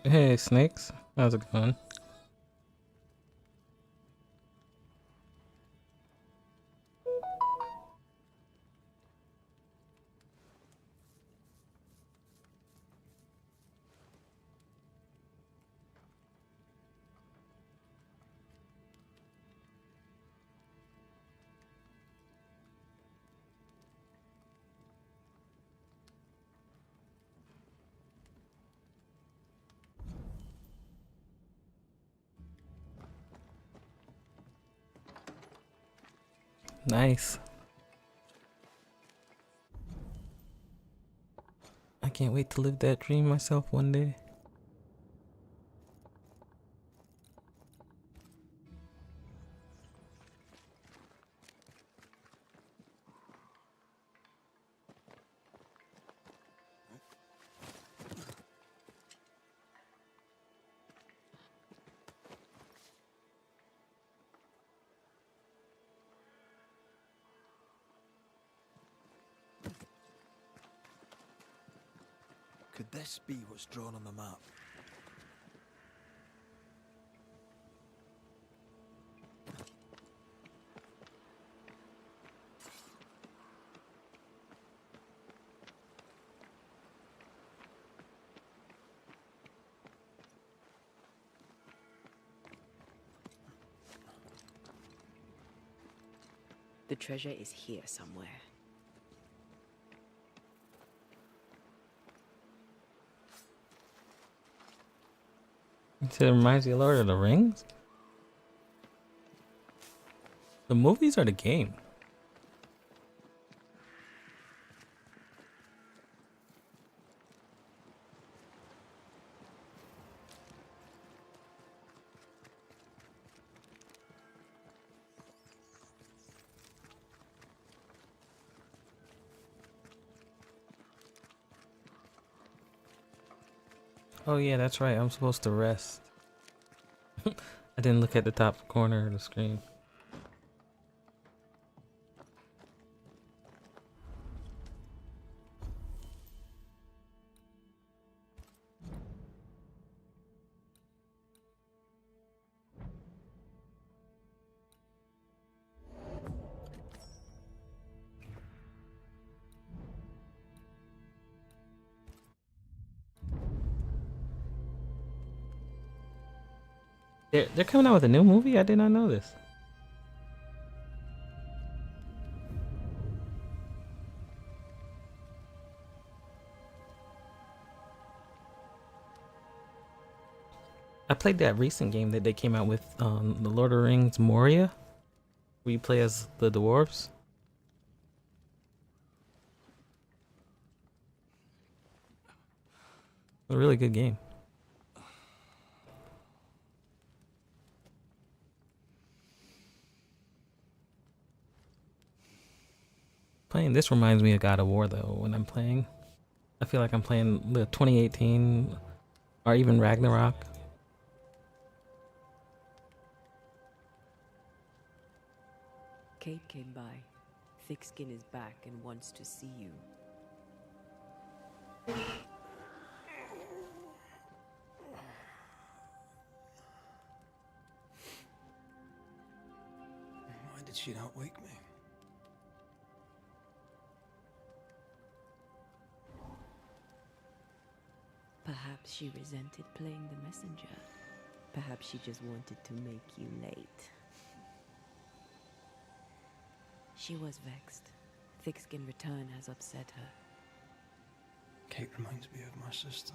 Hey, Snakes. How's it going? Nice. I can't wait to live that dream myself one day. Could this be what's drawn on the map? The treasure is here somewhere. You said it reminds you of Lord of the Rings? The movies or the game? Oh yeah, that's right. I'm supposed to rest. I didn't look at the top corner of the screen. They're coming out with a new movie? I did not know this. I played that recent game that they came out with, the Lord of the Rings Moria, where you play as the dwarves. A really good game. Playing this reminds me of God of War though. When I'm playing, I feel like I'm playing the 2018 or even Ragnarok. Kate came by. Thickskin is back and wants to see you. Why did she not wake me? Perhaps she resented playing the messenger. Perhaps she just wanted to make you late. She was vexed. Thickskin return has upset her. Kate reminds me of my sister.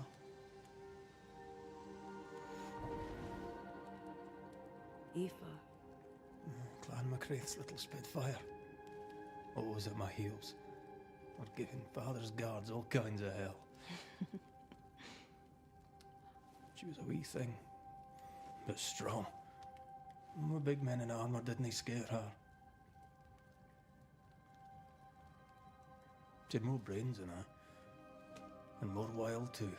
Aoife, Clan MacRaith's little spitfire. Always at my heels. Or giving father's guards all kinds of hell. She was a wee thing, but strong. The big men in armour didn't scare her. She had more brains than her, and more wild too.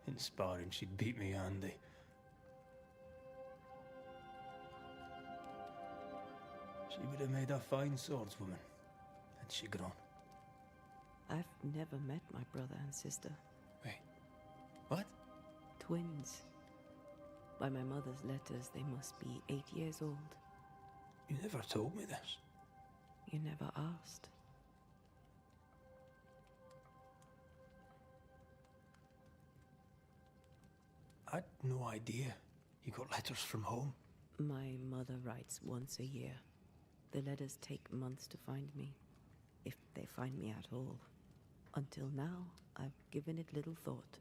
In sparring, she'd beat me handy. She would have made a fine swordswoman, had she grown. I've never met my brother and sister. Wait, what? Twins. By my mother's letters, they must be 8 years old. You never told me this. You never asked. I'd no idea you got letters from home. My mother writes once a year. The letters take months to find me, if they find me at all. Until now, I've given it little thought.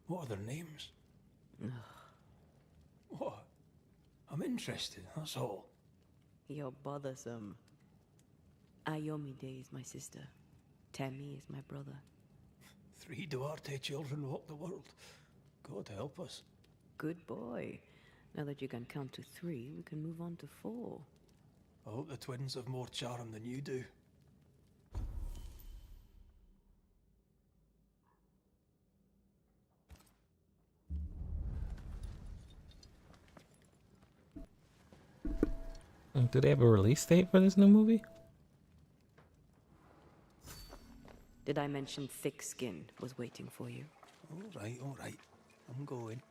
What are their names? What? I'm interested, that's all. You're bothersome. Ayomide is my sister. Temi is my brother. 3 Duarte children walk the world. God help us. Good boy. Now that you can count to 3, we can move on to 4. I hope the twins have more charm than you do. Do they have a release date for this new movie? Did I mention thick skin was waiting for you? All right. I'm going.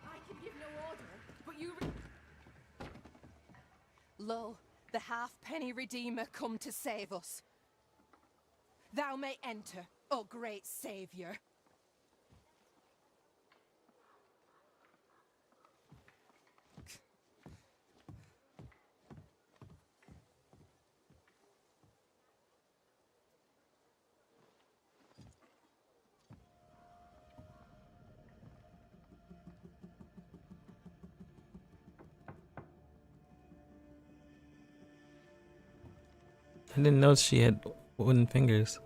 I can give no order, but you... Lo, the halfpenny Redeemer come to save us. Thou may enter, O great Saviour. I didn't know she had wooden fingers.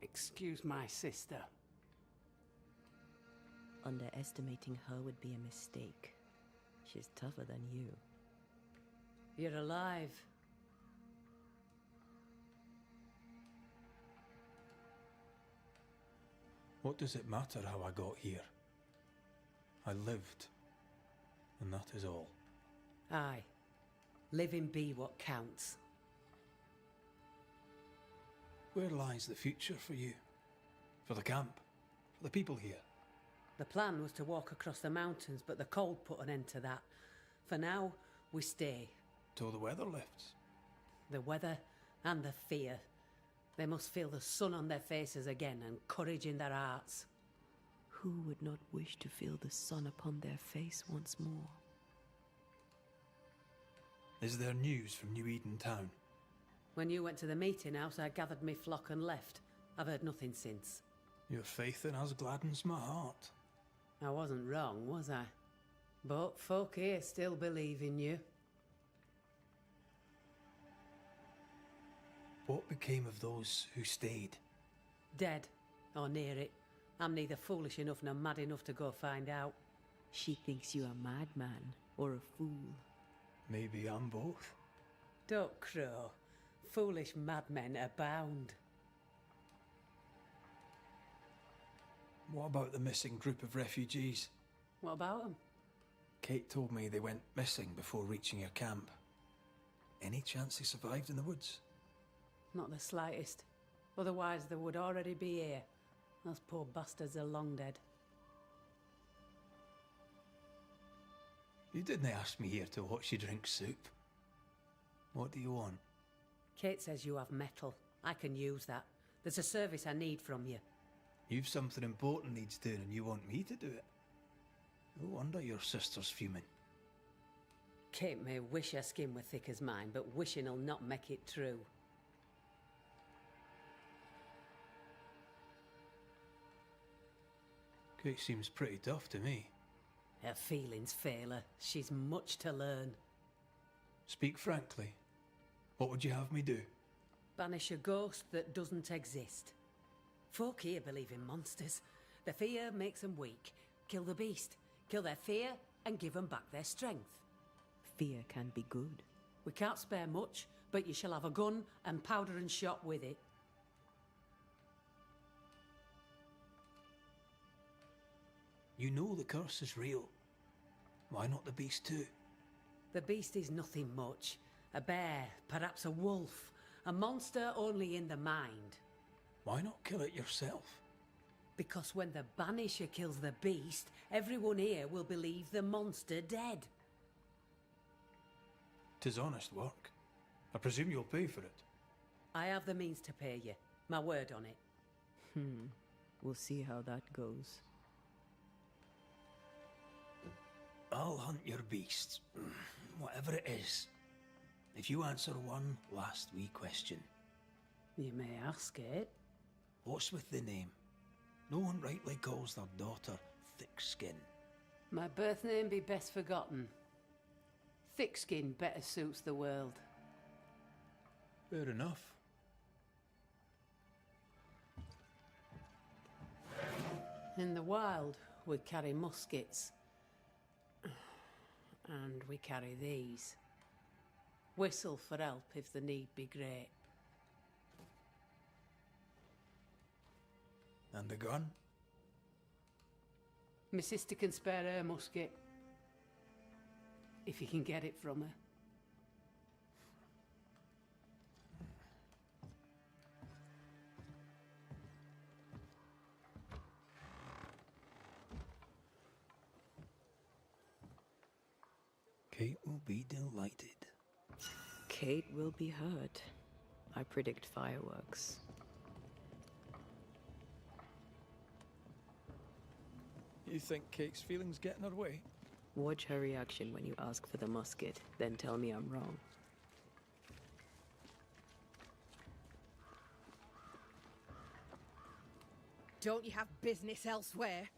Excuse my sister. Underestimating her would be a mistake. She's tougher than you. You're alive. What does it matter how I got here? I lived, and that is all. Aye. Living be what counts. Where lies the future for you? For the camp? For the people here? The plan was to walk across the mountains, but the cold put an end to that. For now, we stay. Till the weather lifts. The weather and the fear. They must feel the sun on their faces again and courage in their hearts. Who would not wish to feel the sun upon their face once more? Is there news from New Eden town? When you went to the meeting house, I gathered me flock and left. I've heard nothing since. Your faith in us gladdens my heart. I wasn't wrong, was I? But folk here still believe in you. What became of those who stayed? Dead, or near it. I'm neither foolish enough nor mad enough to go find out. She thinks you a madman or a fool. Maybe I'm both. Don't crow. Foolish madmen abound. What about the missing group of refugees? What about them? Kate told me they went missing before reaching your camp. Any chance they survived in the woods? Not the slightest. Otherwise they would already be here. Those poor bastards are long dead. You didn't ask me here to watch you drink soup. What do you want? Kate says you have metal. I can use that. There's a service I need from you. You've something important needs doing and you want me to do it? No wonder your sister's fuming. Kate may wish her skin were thick as mine, but wishing'll not make it true. Kate seems pretty tough to me. Her feelings fail her. She's much to learn. Speak frankly. What would you have me do? Banish a ghost that doesn't exist. Folk here believe in monsters. The fear makes them weak. Kill the beast. Kill their fear and give them back their strength. Fear can be good. We can't spare much, but you shall have a gun and powder and shot with it. You know the curse is real. Why not the beast too? The beast is nothing much. A bear, perhaps a wolf. A monster only in the mind. Why not kill it yourself? Because when the Banisher kills the beast, everyone here will believe the monster dead. 'Tis honest work. I presume you'll pay for it. I have the means to pay you. My word on it. We'll see how that goes. I'll hunt your beast, whatever it is, if you answer one last wee question. You may ask it. What's with the name? No one rightly calls their daughter Thick Skin. My birth name be best forgotten. Thick skin better suits the world. Fair enough. In the wild, we carry muskets. And we carry these. Whistle for help if the need be great. And the gun? My sister can spare her musket. If you can get it from her. Kate will be delighted. Kate will be hurt. I predict fireworks. You think Kate's feelings get in her way? Watch her reaction when you ask for the musket, then tell me I'm wrong. Don't you have business elsewhere?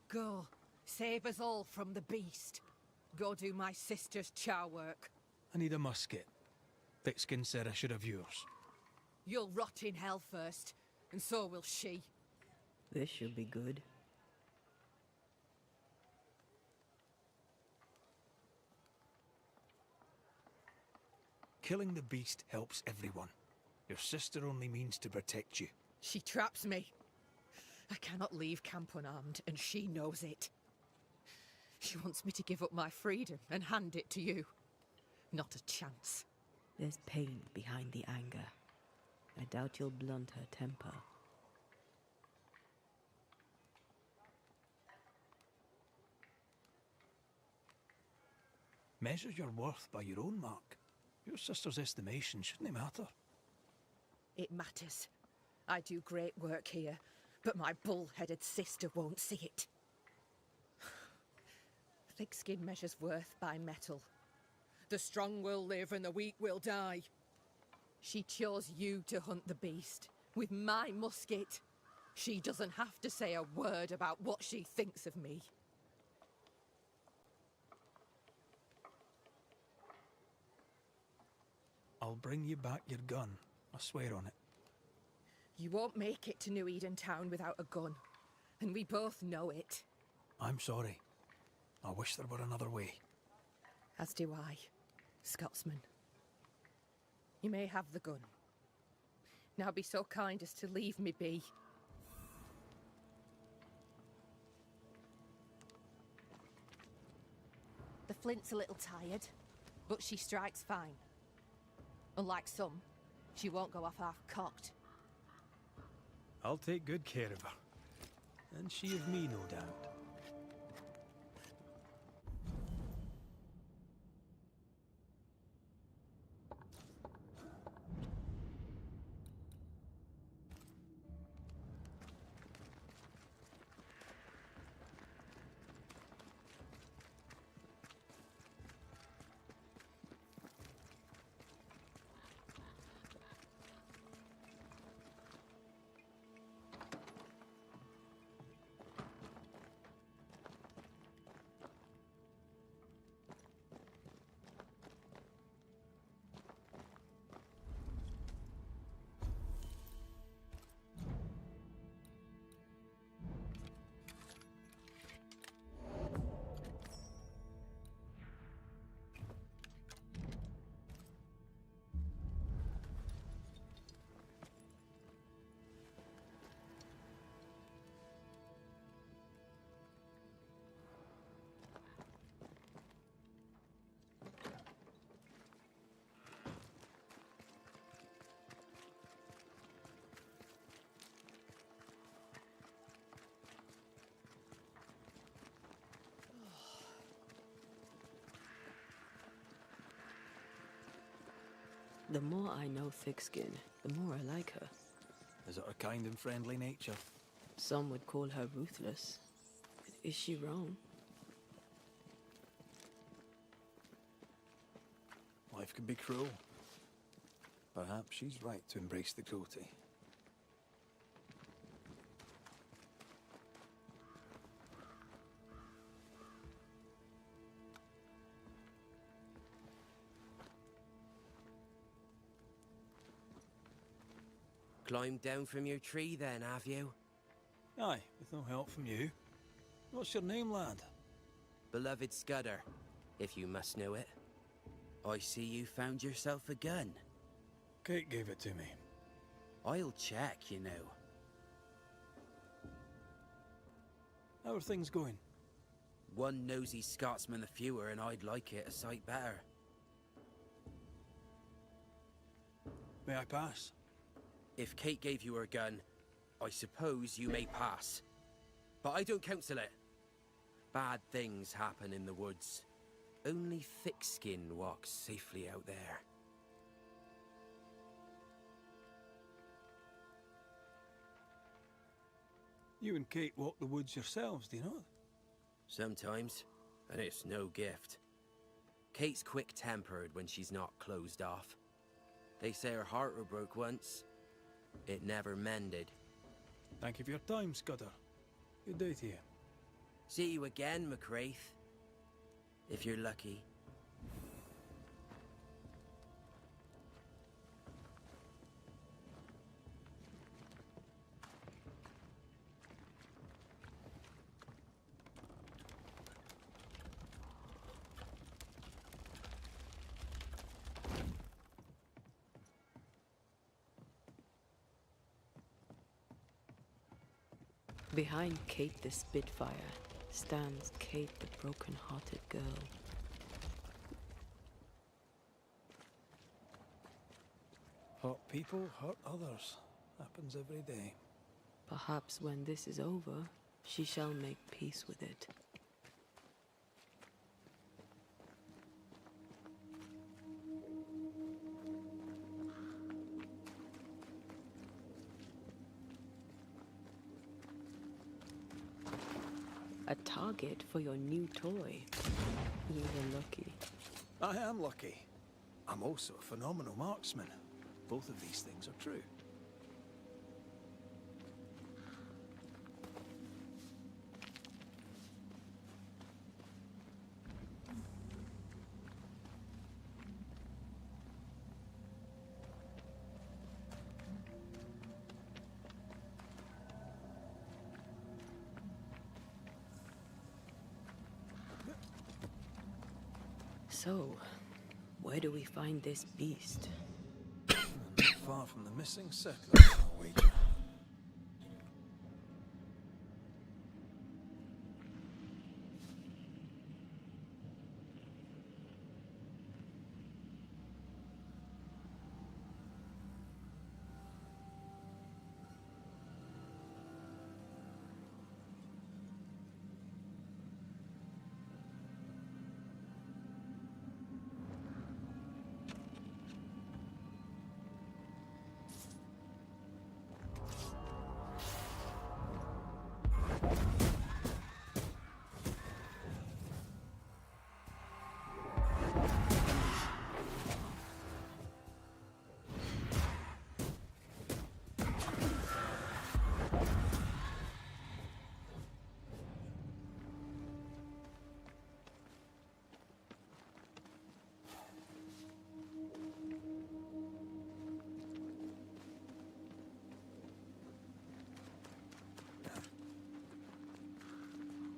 Go, save us all from the beast. Go do my sister's chow work. I need a musket. Thickskin said I should have yours. You'll rot in hell first, and so will she. This should be good. Killing the beast helps everyone. Your sister only means to protect you. She traps me. I cannot leave camp unarmed, and she knows it. She wants me to give up my freedom and hand it to you. Not a chance. There's pain behind the anger. I doubt you'll blunt her temper. Measure your worth by your own mark. Your sister's estimation shouldn't matter. It matters. I do great work here, but my bull-headed sister won't see it. Thick skin measures worth by metal. The strong will live and the weak will die. She chose you to hunt the beast with my musket. She doesn't have to say a word about what she thinks of me. I'll bring you back your gun. I swear on it. You won't make it to New Eden Town without a gun, and we both know it. I'm sorry. I wish there were another way. As do I, Scotsman. You may have the gun. Now be so kind as to leave me be. The flint's a little tired, but she strikes fine. Unlike some, she won't go off half-cocked. I'll take good care of her. And she of me, no doubt. The more I know Thickskin, the more I like her. Is it her kind and friendly nature? Some would call her ruthless. Is she wrong? Life can be cruel. Perhaps she's right to embrace the cruelty. Climbed down from your tree then, have you? Aye, with no help from you. What's your name, lad? Beloved Scudder, if you must know it. I see you found yourself a gun. Kate gave it to me. I'll check, you know. How are things going? One nosy Scotsman the fewer, and I'd like it a sight better. May I pass? If Kate gave you her gun, I suppose you may pass. But I don't counsel it. Bad things happen in the woods. Only Thickskin walks safely out there. You and Kate walk the woods yourselves, do you not? Sometimes, and it's no gift. Kate's quick-tempered when she's not closed off. They say her heart were broke once. It never mended. Thank you for your time, Scudder. Good day to you. See you again, McCraith. If you're lucky. Behind Kate the Spitfire stands Kate the broken-hearted girl. Hurt people hurt others. Happens every day. Perhaps when this is over, she shall make peace with it. A target for your new toy. You were lucky. I am lucky. I'm also a phenomenal marksman. Both of these things are true. So, where do we find this beast? Not far from the missing settler, I'll wager.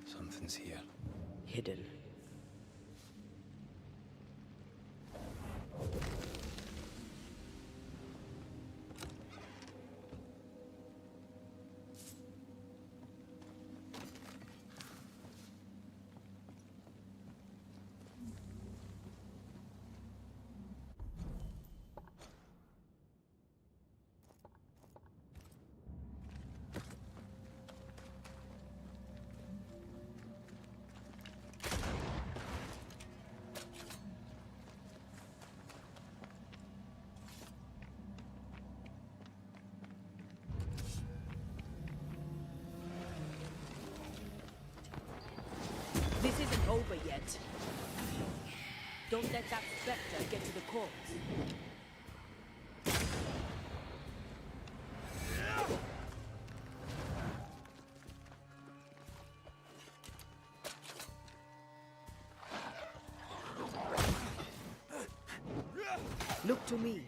Something's here. Hidden. it. Don't let that spectre get to the corpse. Look to me.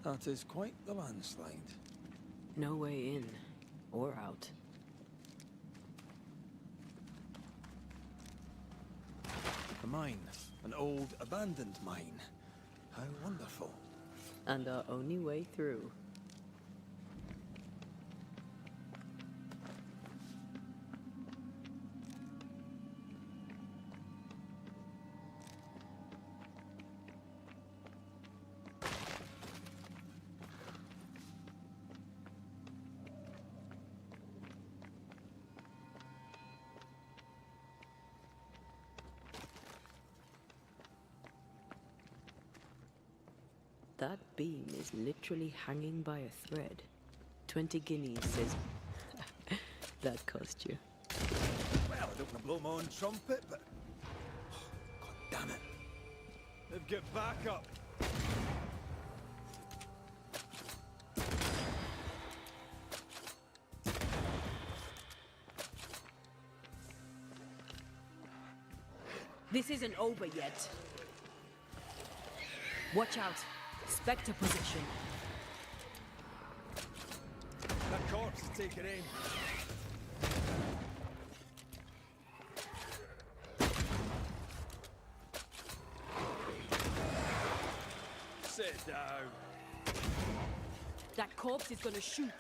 That is quite the landslide. No way in or out. A mine. An old, abandoned mine. How wonderful. And our only way through. That beam is literally hanging by a thread. 20 guineas says that cost you. Well, I don't want to blow my own trumpet, but... God damn it. They've got backup. This isn't over yet. Watch out. Spectre position. That corpse is taking aim. Sit down. That corpse is gonna shoot.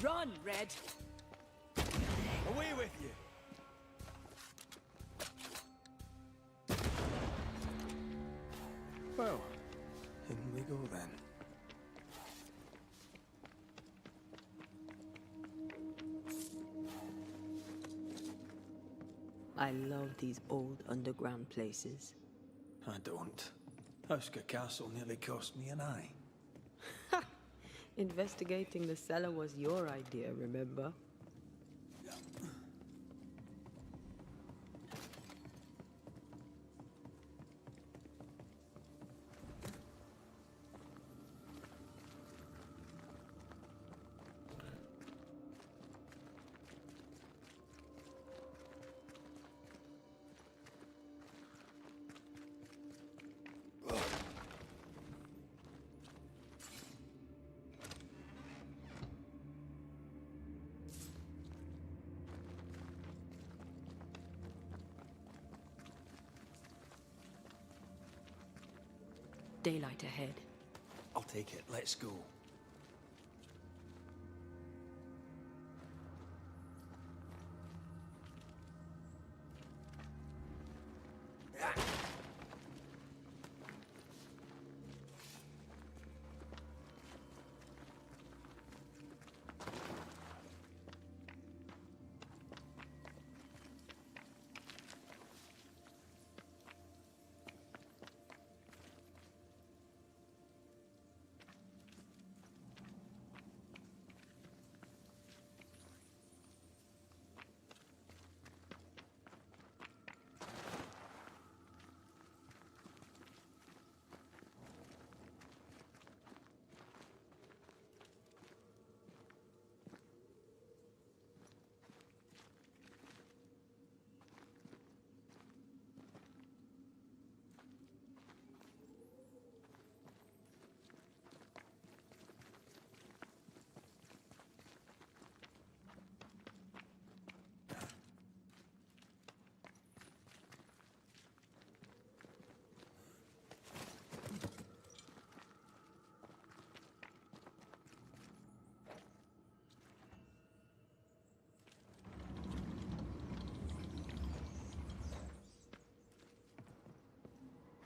Run, Red! Away with you. Well, in we go then. I love these old underground places. I don't. Houska Castle nearly cost me an eye. Investigating the cellar was your idea, remember? Daylight ahead. I'll take it. Let's go.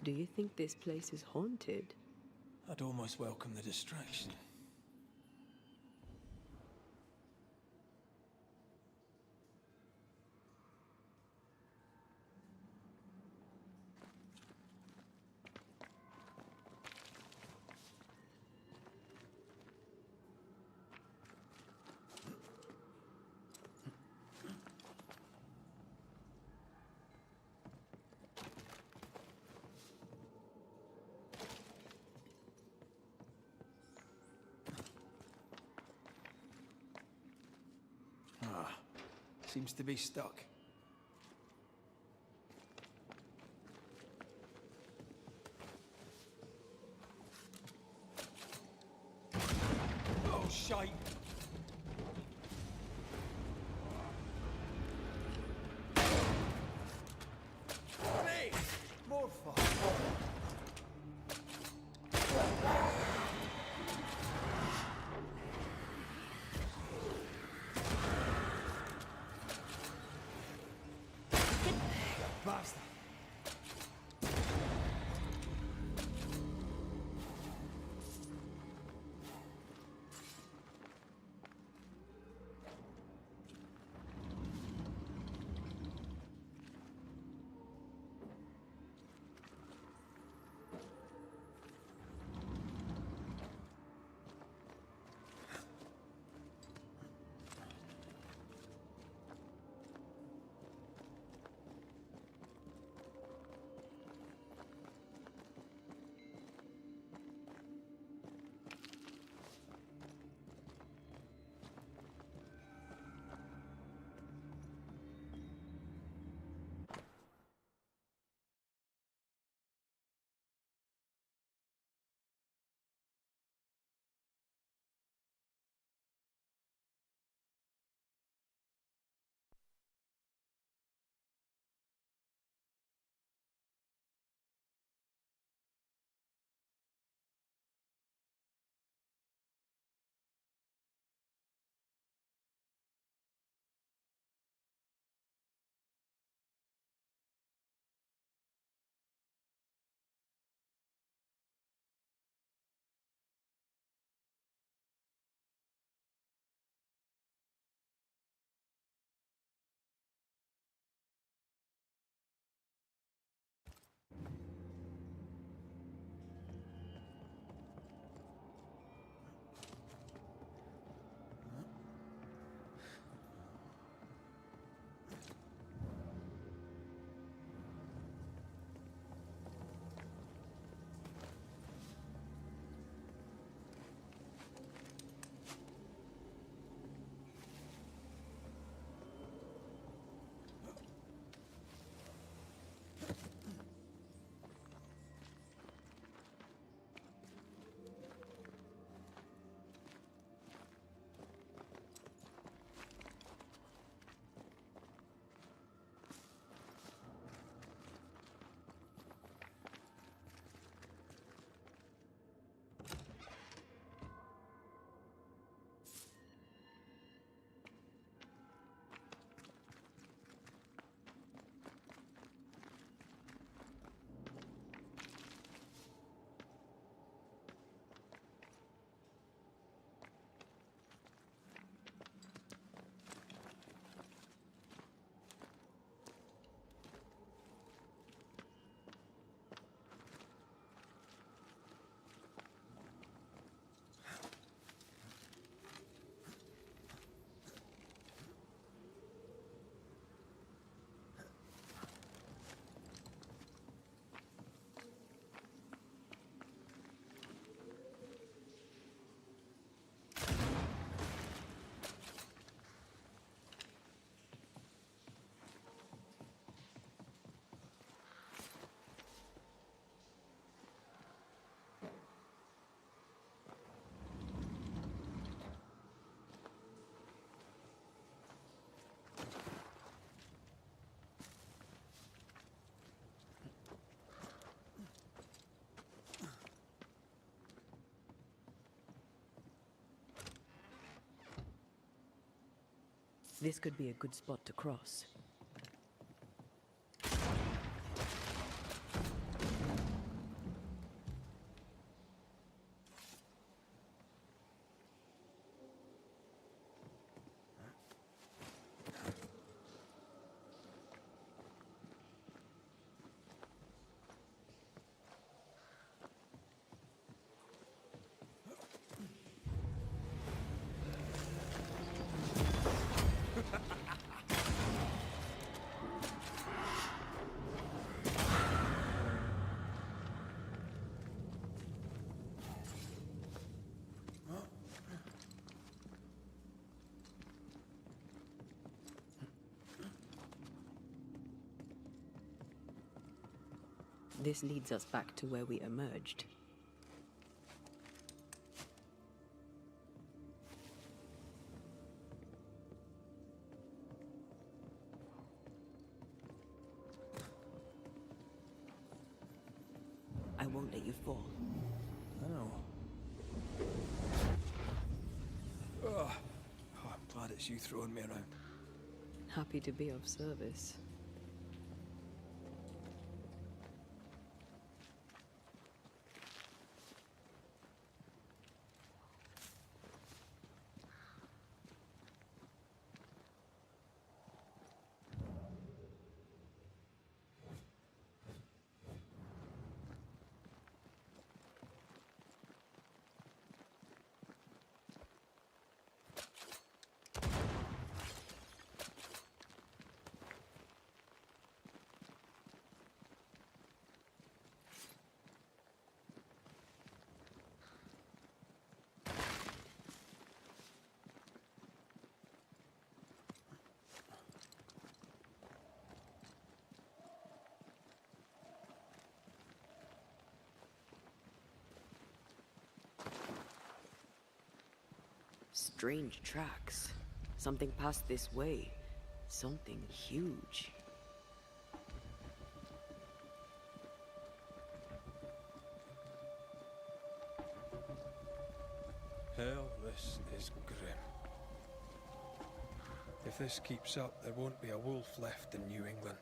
Do you think this place is haunted? I'd almost welcome the distraction. Seems to be stuck. Oh, shite! Hey! More fun! Basta. This could be a good spot to cross. This leads us back to where we emerged. I won't let you fall. I know. Oh, I'm glad it's you throwing me around. Happy to be of service. Strange tracks. Something passed this way. Something huge. Hell, this is grim. If this keeps up, there won't be a wolf left in New England.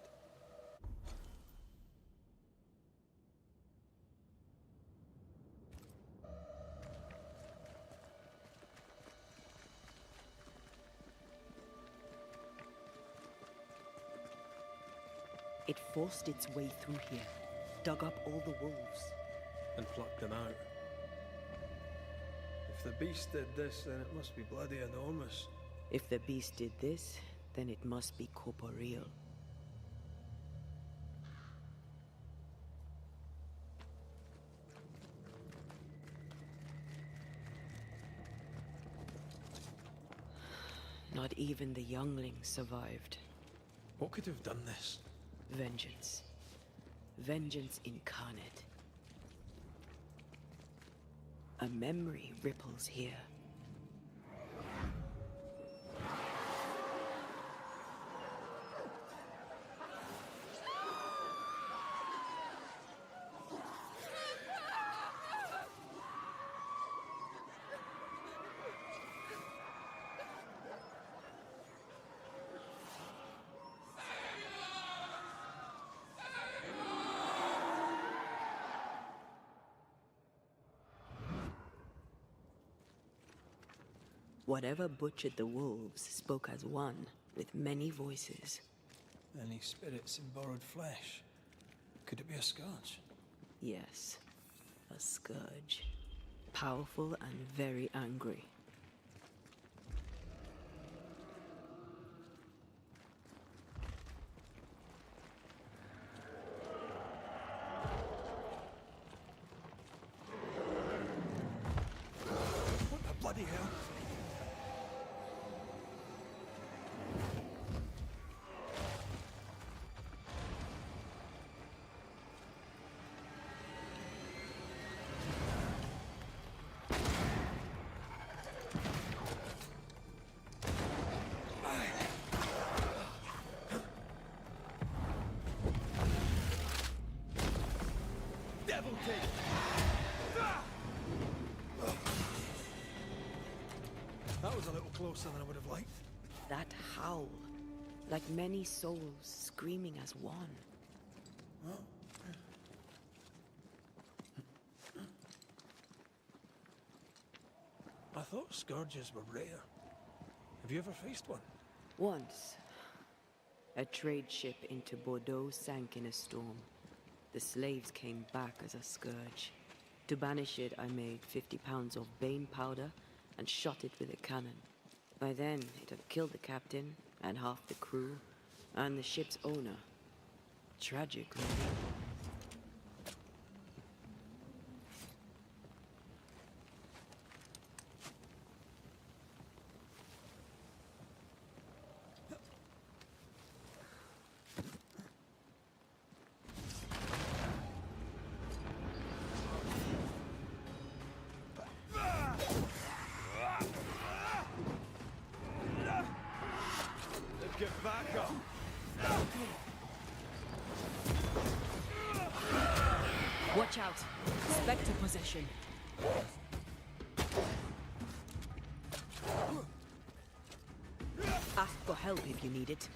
It forced its way through here, dug up all the wolves. And plucked them out. If the beast did this, then it must be bloody enormous. If the beast did this, then it must be corporeal. Not even the younglings survived. What could have done this? Vengeance. Vengeance incarnate. A memory ripples here. Whatever butchered the wolves spoke as one, with many voices. Any spirits in borrowed flesh? Could it be a scourge? Yes, a scourge. Powerful and very angry. What the bloody hell? Devil take! That was a little closer than I would have liked. That howl, like many souls screaming as one. I thought scourges were rare. Have you ever faced one? Once, a trade ship into Bordeaux sank in a storm. The slaves came back as a scourge. To banish it, I made 50 pounds of bane powder and shot it with a cannon. By then, it had killed the captain and half the crew and the ship's owner. Tragic, really. Watch out! Spectre possession. Ask for help if you need it.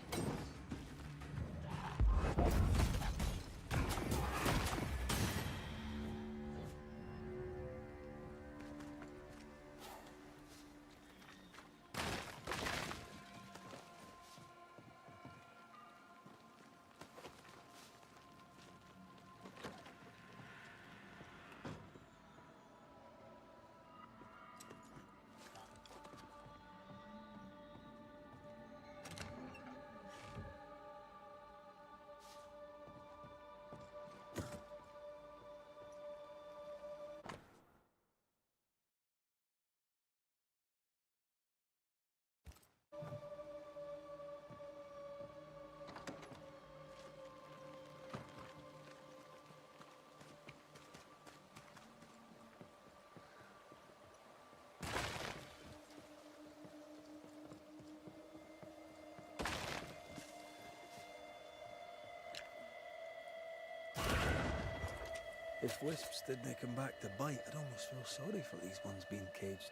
If wisps didn't come back to bite, I'd almost feel sorry for these ones being caged.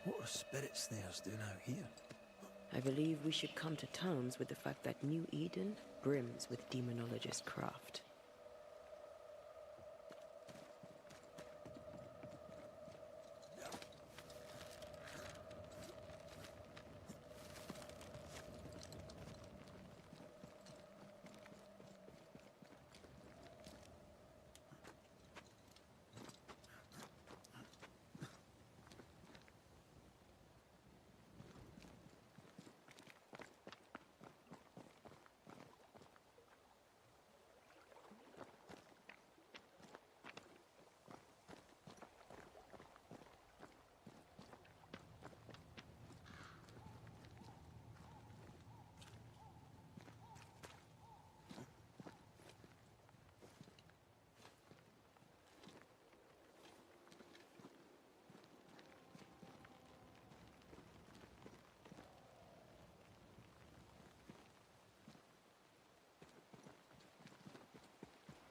What are spirit snares doing out here? I believe we should come to terms with the fact that New Eden brims with demonologist craft.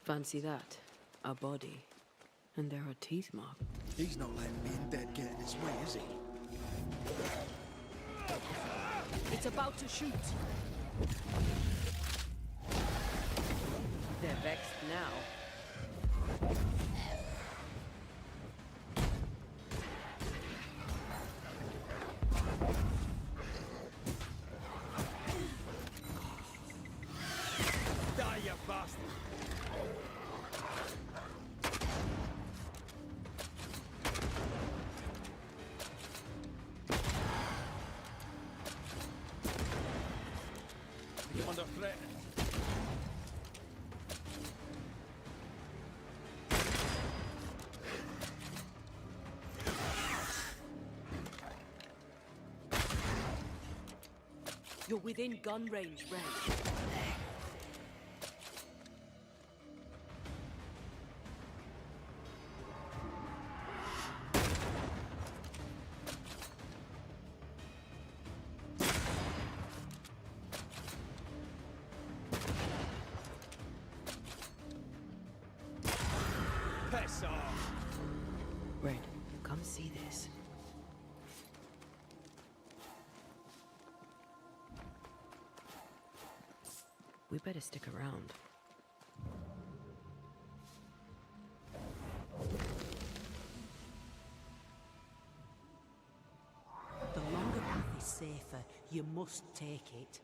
Fancy that. A body. And there are teeth marks. He's not letting being dead get in his way, is he? It's about to shoot. They're vexed now. Die, you bastard! You're under threat. You're within gun range, Red. Piss off! Red, come see this. We better stick around. The longer path is safer. You must take it.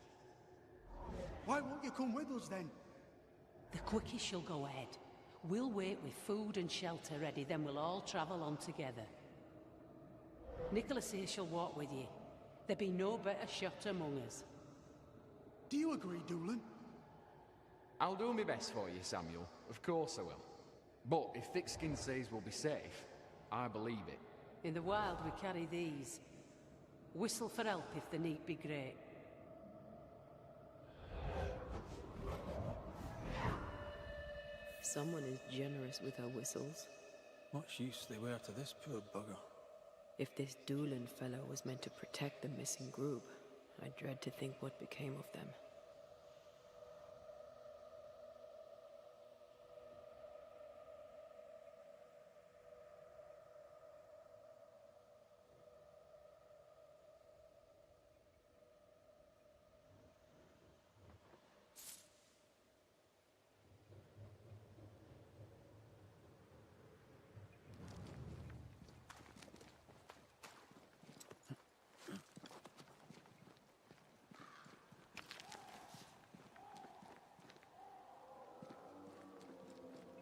Why won't you come with us then? The quickest you'll go ahead. We'll wait with food and shelter ready, then we'll all travel on together. Nicholas here shall walk with you. There be no better shot among us. Do you agree, Doolin? I'll do my best for you, Samuel. Of course I will. But if Thickskin says we'll be safe, I believe it. In the wild we carry these. Whistle for help if the need be great. Someone is generous with her whistles. Much use they were to this poor bugger. If this Doolin fellow was meant to protect the missing group, I dread to think what became of them.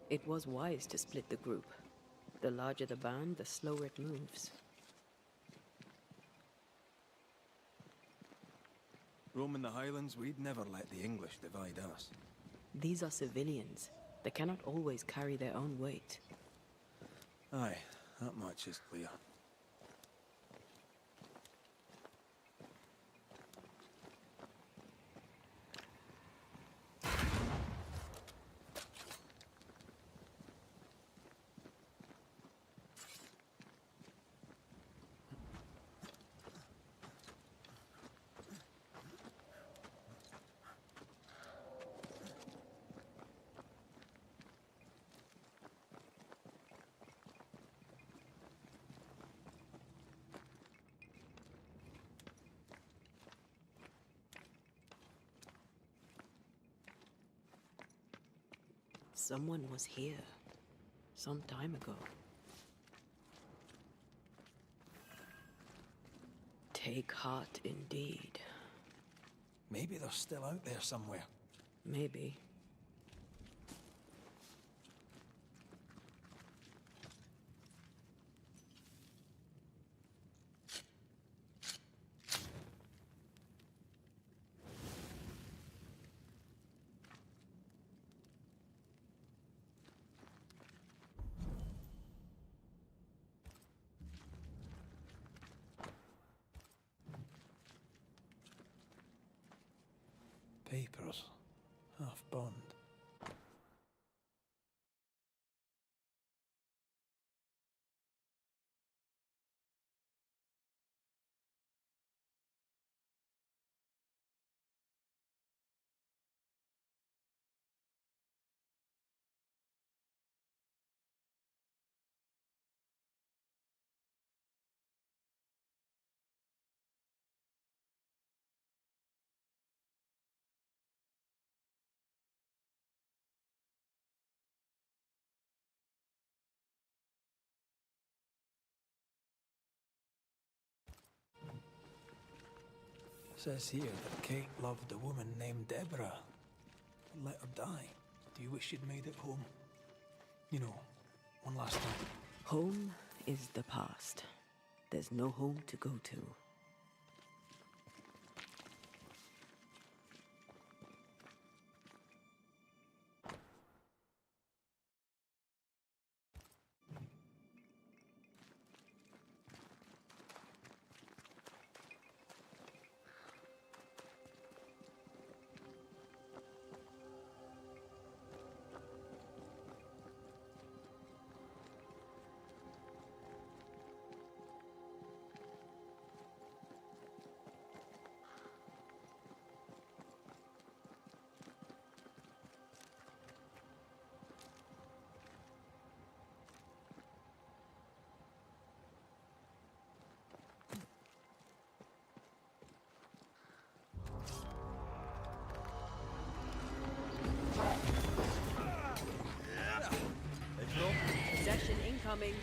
It was wise to split the group. The larger the band, the slower it moves. Roaming the Highlands, we'd never let the English divide us. These are civilians. They cannot always carry their own weight. Aye, that much is clear. Someone was here. Some time ago. Take heart indeed. Maybe they're still out there somewhere. Maybe. Papers. Half bond. Says here that Kate loved a woman named Deborah. Let her die. Do you wish she'd made it home? You know, one last time. Home is the past. There's no home to go to. Possession incoming.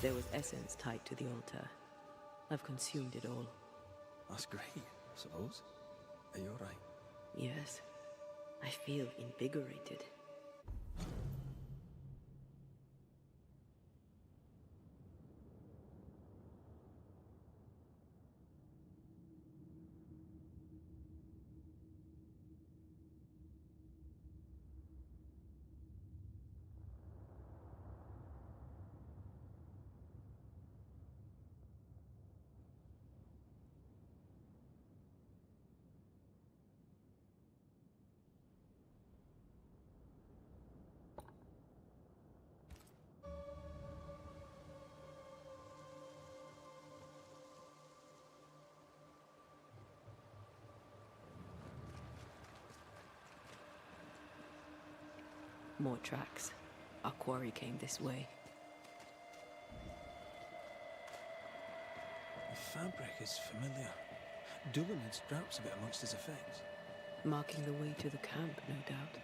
There was essence tied to the altar. I've consumed it all. That's great, I suppose. Are you alright? Yes. I feel invigorated. More tracks. Our quarry came this way. The fabric is familiar. Doolan had scraps of it amongst his effects. Marking the way to the camp, no doubt.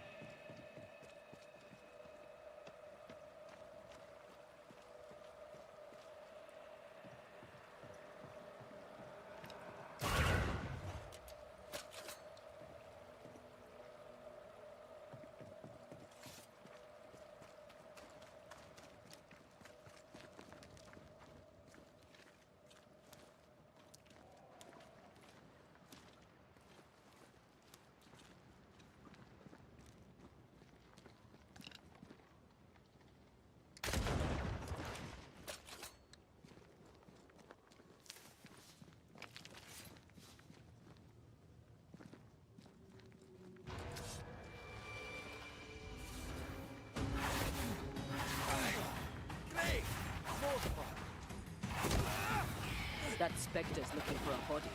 That Spectre's looking for a body.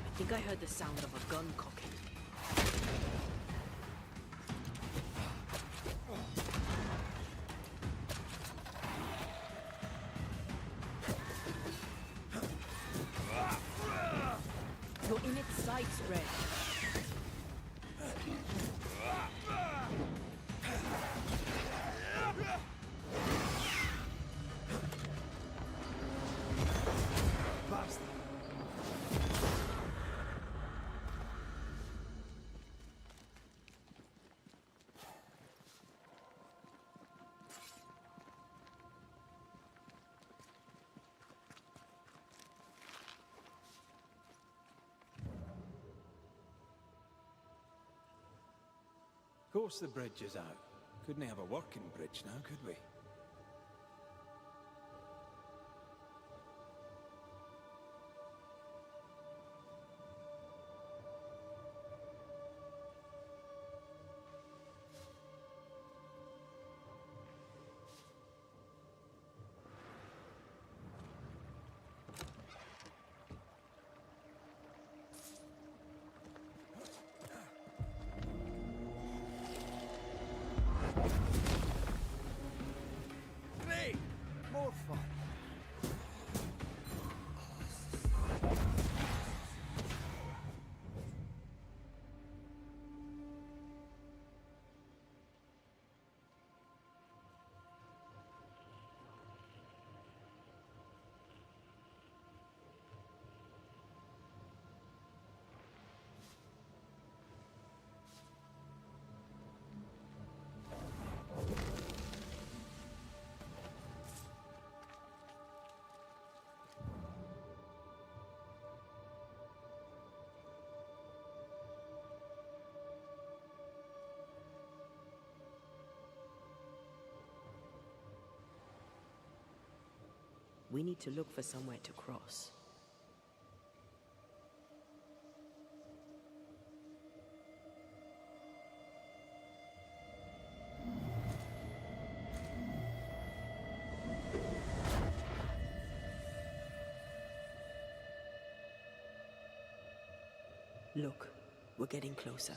I think I heard the sound of a gun cocking. You're in its sights, Red. Of course the bridge is out. Couldn't have a working bridge now, could we? More fun. We need to look for somewhere to cross. Look, we're getting closer.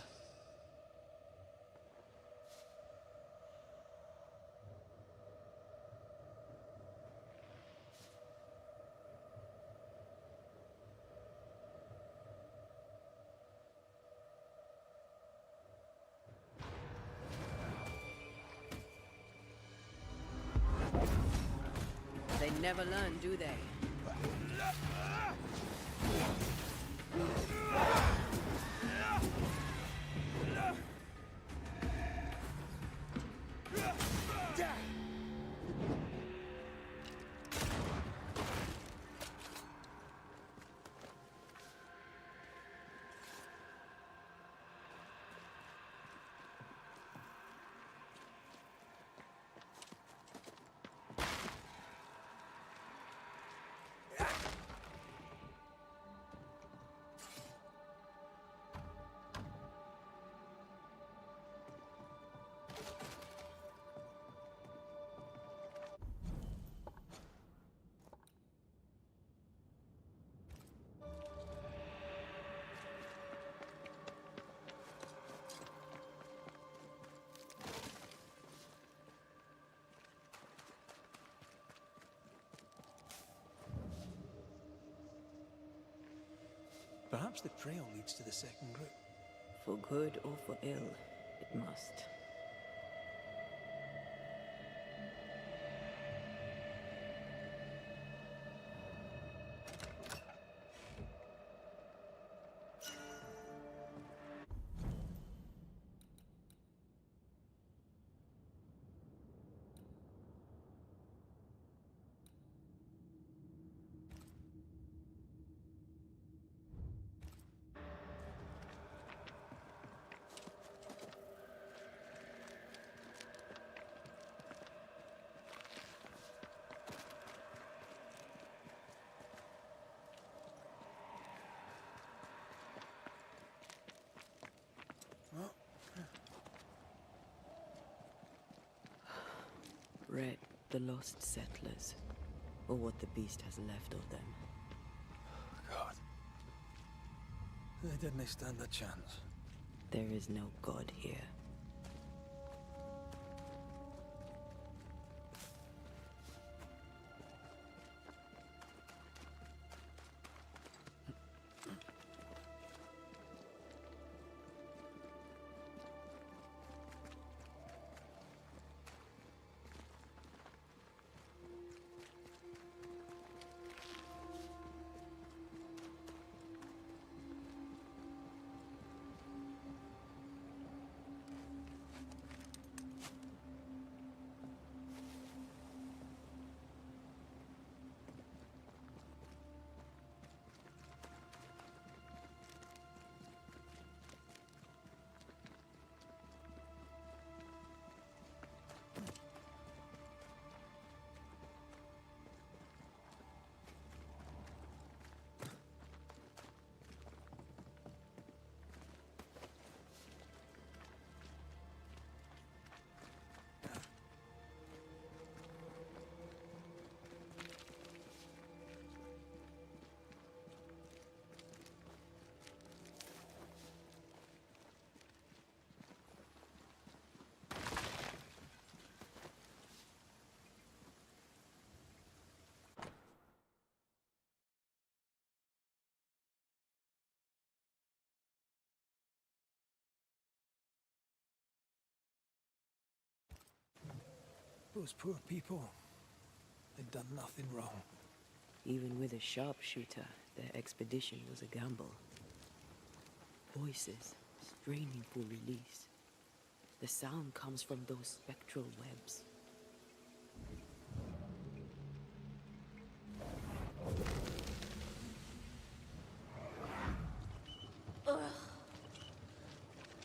They never learn, do they? Perhaps the trail leads to the second group. For good or for ill, it must. Red, the lost settlers, or what the beast has left of them. God. They didn't stand a chance. There is no god here. Those poor people. They'd done nothing wrong. Even with a sharpshooter, their expedition was a gamble. Voices straining for release. The sound comes from those spectral webs.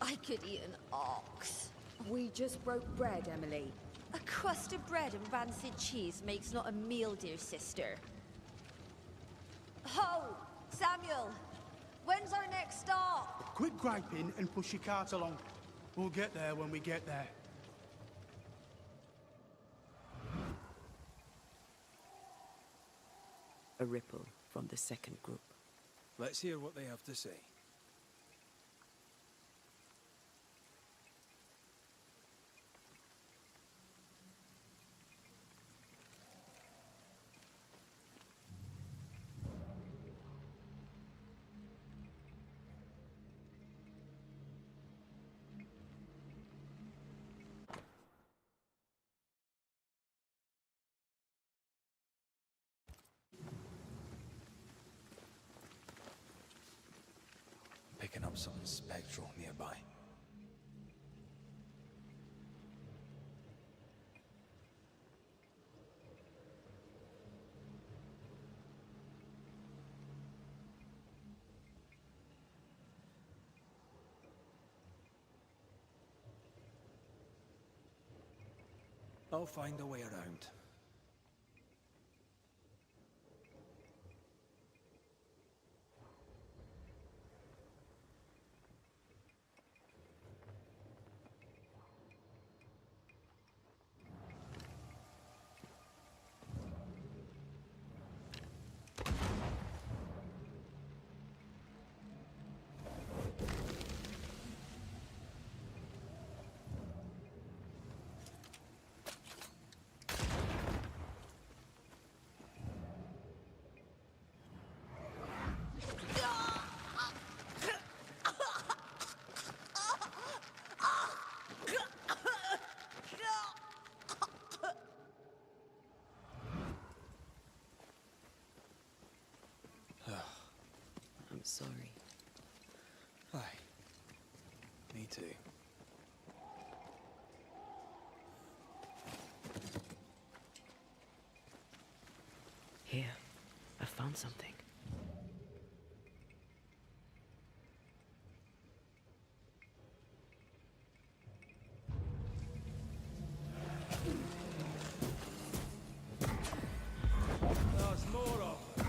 I could eat an ox. We just broke bread, Emily. A crust of bread and rancid cheese makes not a meal, dear sister. Ho! Samuel! When's our next stop? Quit griping and push your cart along. We'll get there when we get there. A ripple from the second group. Let's hear what they have to say. Picking up something spectral nearby. I'll find a way around. Me too. Here, I found something. There's more of them.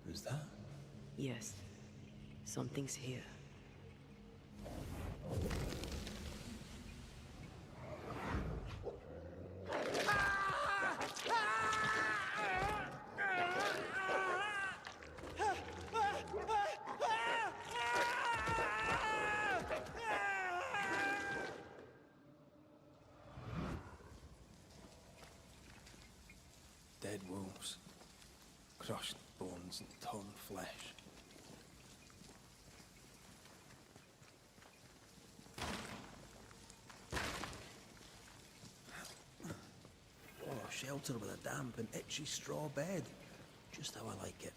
Who's that? Yes, something's here. Dead wolves. Crushed bones and torn flesh. Oh, shelter with a damp and itchy straw bed. Just how I like it.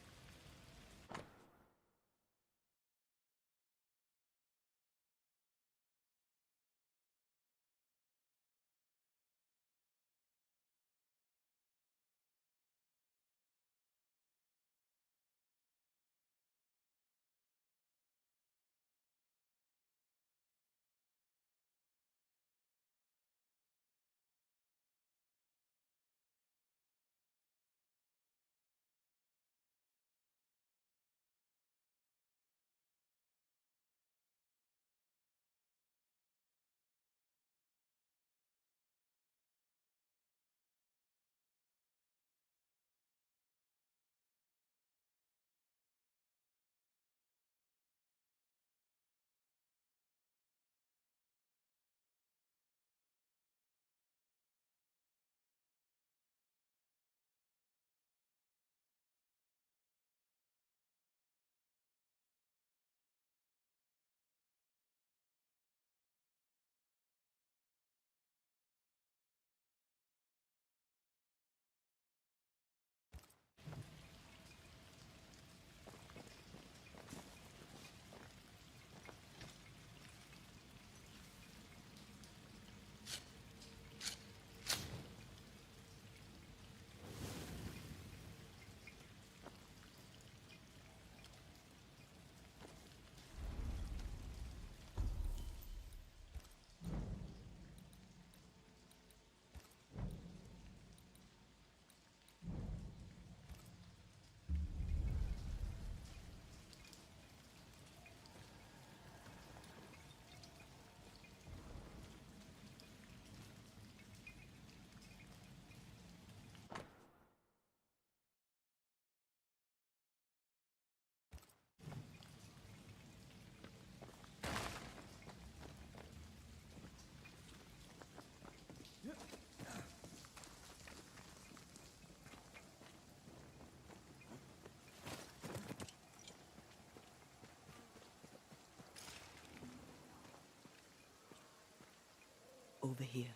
Over here,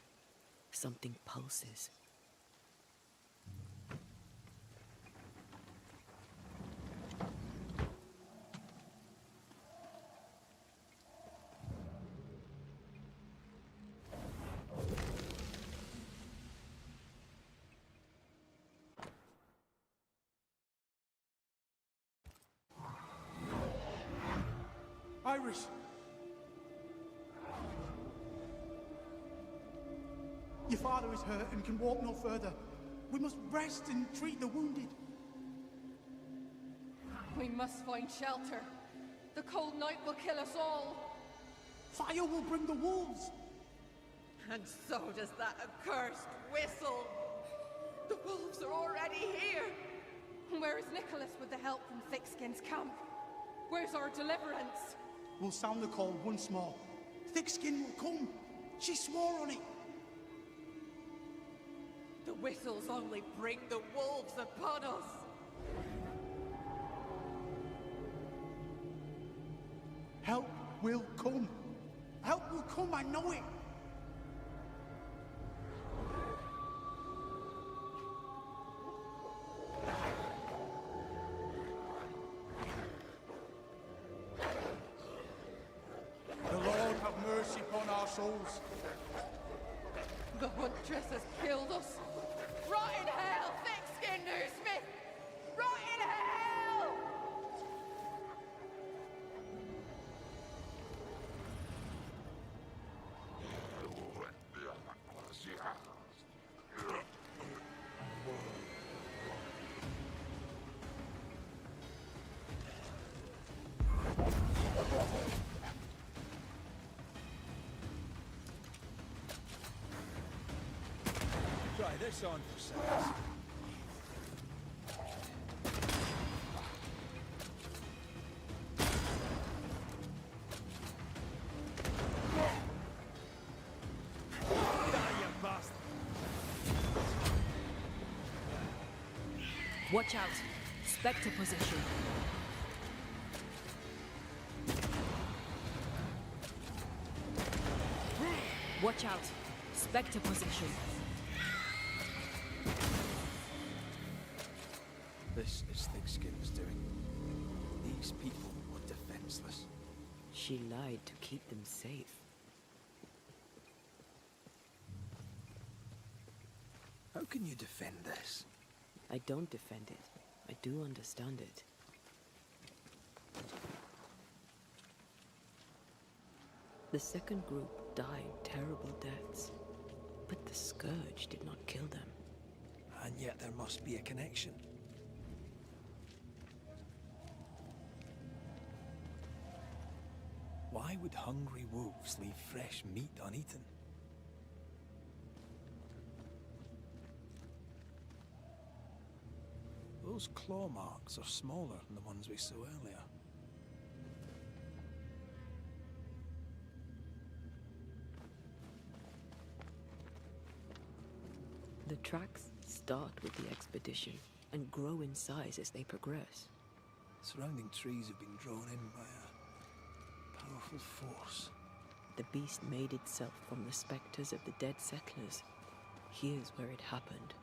something pulses. Iris! Your father is hurt and can walk no further. We must rest and treat the wounded. We must find shelter. The cold night will kill us all. Fire will bring the wolves. And so does that accursed whistle. The wolves are already here. Where is Nicholas with the help from Thickskin's camp? Where's our deliverance? We'll sound the call once more. Thickskin will come. She swore on it. The whistles only bring the wolves upon us. Help will come. Help will come, I know it. souls. The Huntress has killed us. Rot in hell, thick-skinned newsmith! Rot in hell! Try this on for size. Die, you bastard! Watch out. Spectre position. Watch out. Spectre position. This is Thickskin's doing. These people were defenseless. She lied to keep them safe. How can you defend this? I don't defend it. I do understand it. The second group died terrible deaths, but the Scourge did not kill them. And yet there must be a connection. Why would hungry wolves leave fresh meat uneaten? Those claw marks are smaller than the ones we saw earlier. The tracks start with the expedition and grow in size as they progress. Surrounding trees have been drawn in by a powerful force. The beast made itself from the specters of the dead settlers. Here's where it happened.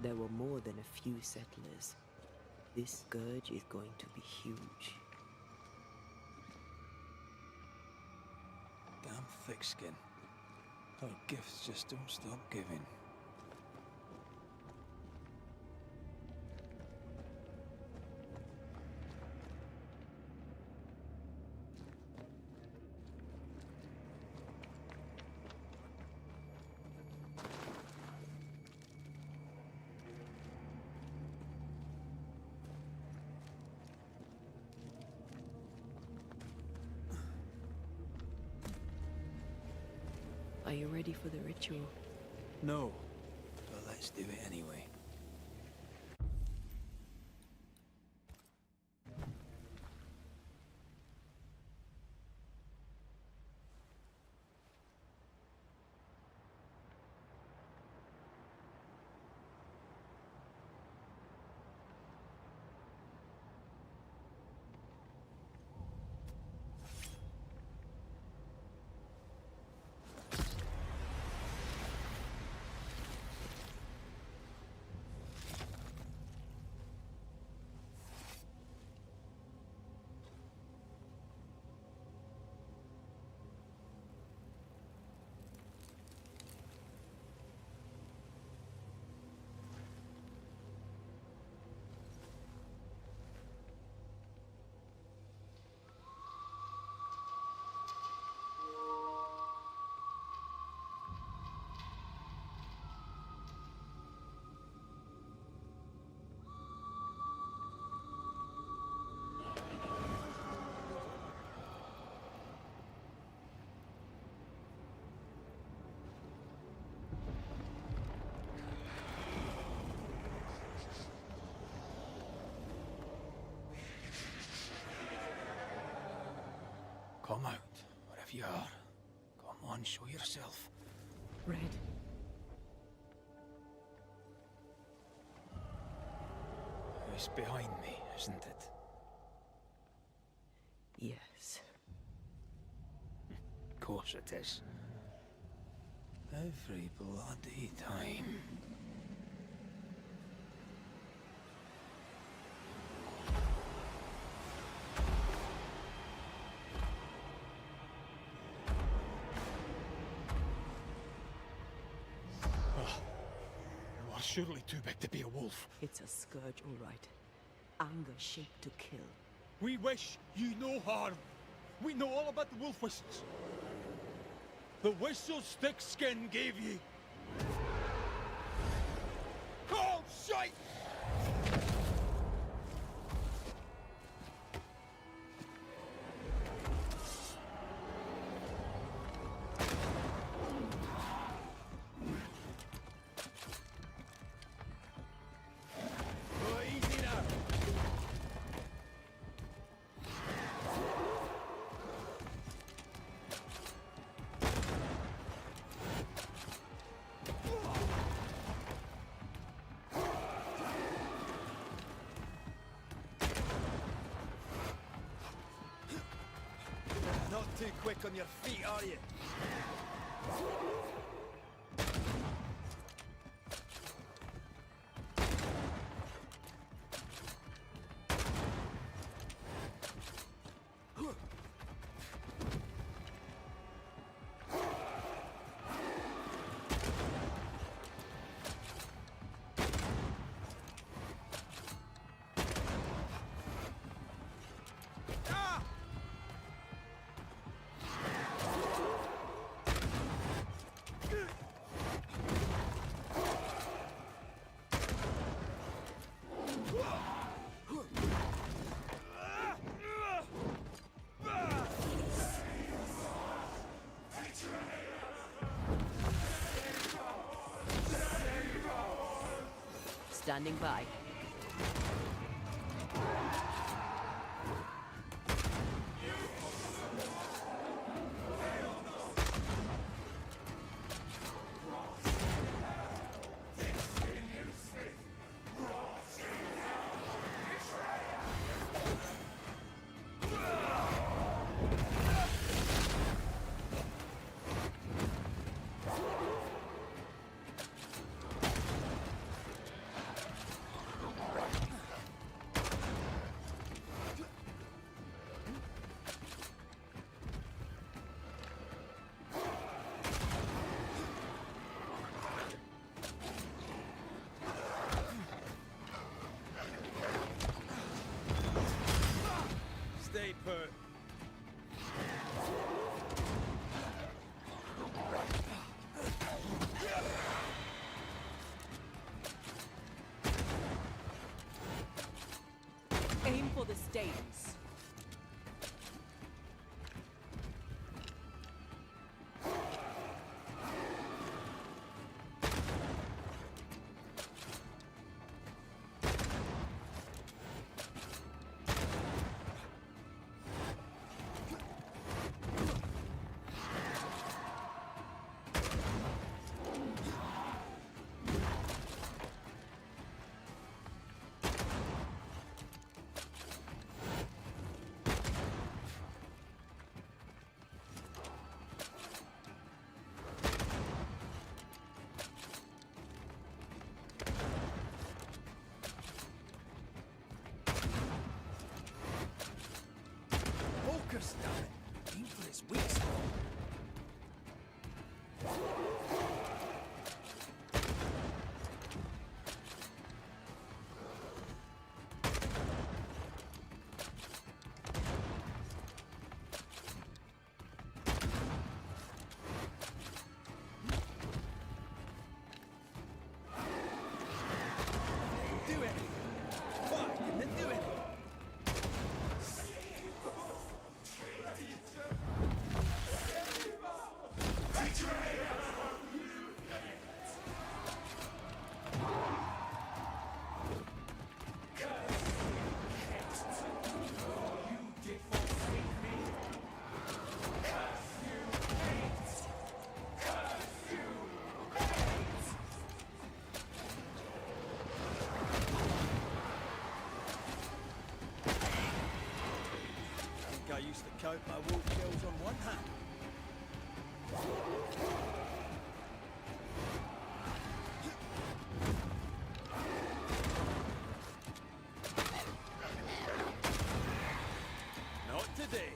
There were more than a few settlers. This scourge is going to be huge. Damn thick skin. Her gifts just don't stop giving. Are you ready for the ritual? No, but let's do it anyway. Come out, wherever you are. Come on, show yourself. Red. It's behind me, isn't it? Yes. Of course it is. Every bloody time. surely too big to be a wolf. It's a scourge, all right. Anger shaped to kill. We wish you no harm. We know all about the wolf whistles. The whistles Thickskin gave you. Oh, shite! Oh, easy now. Not too quick on your feet, are you? Standing by. Stay put. Aim for the stains. Focus, damn it. Aim for his weak spot. Do it! Why didn't it do it? I used to count my wolf kills on one hand. Not today.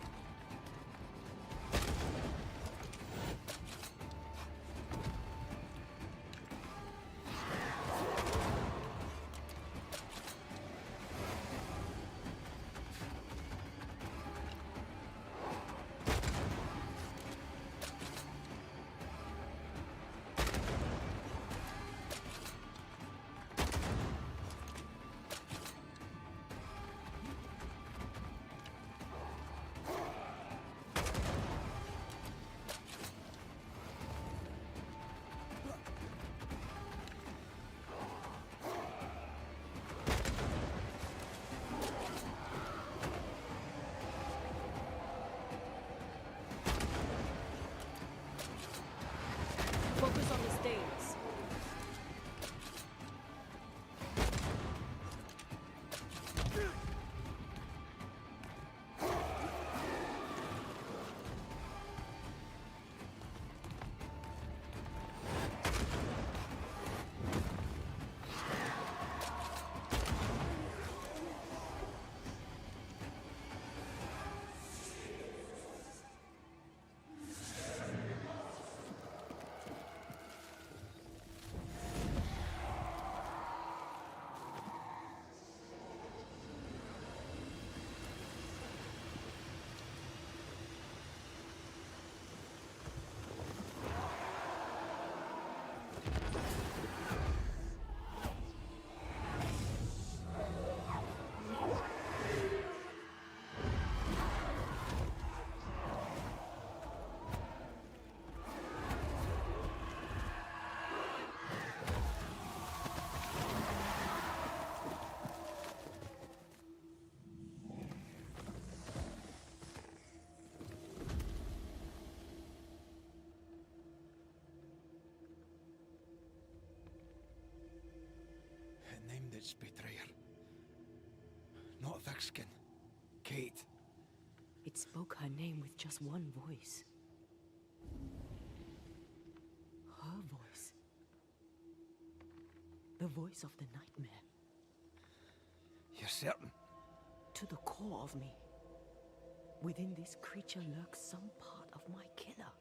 this betrayer. Not Thickskin. Kate. It spoke her name with just one voice. Her voice. The voice of the nightmare. You're certain? To the core of me. Within this creature lurks some part of my killer.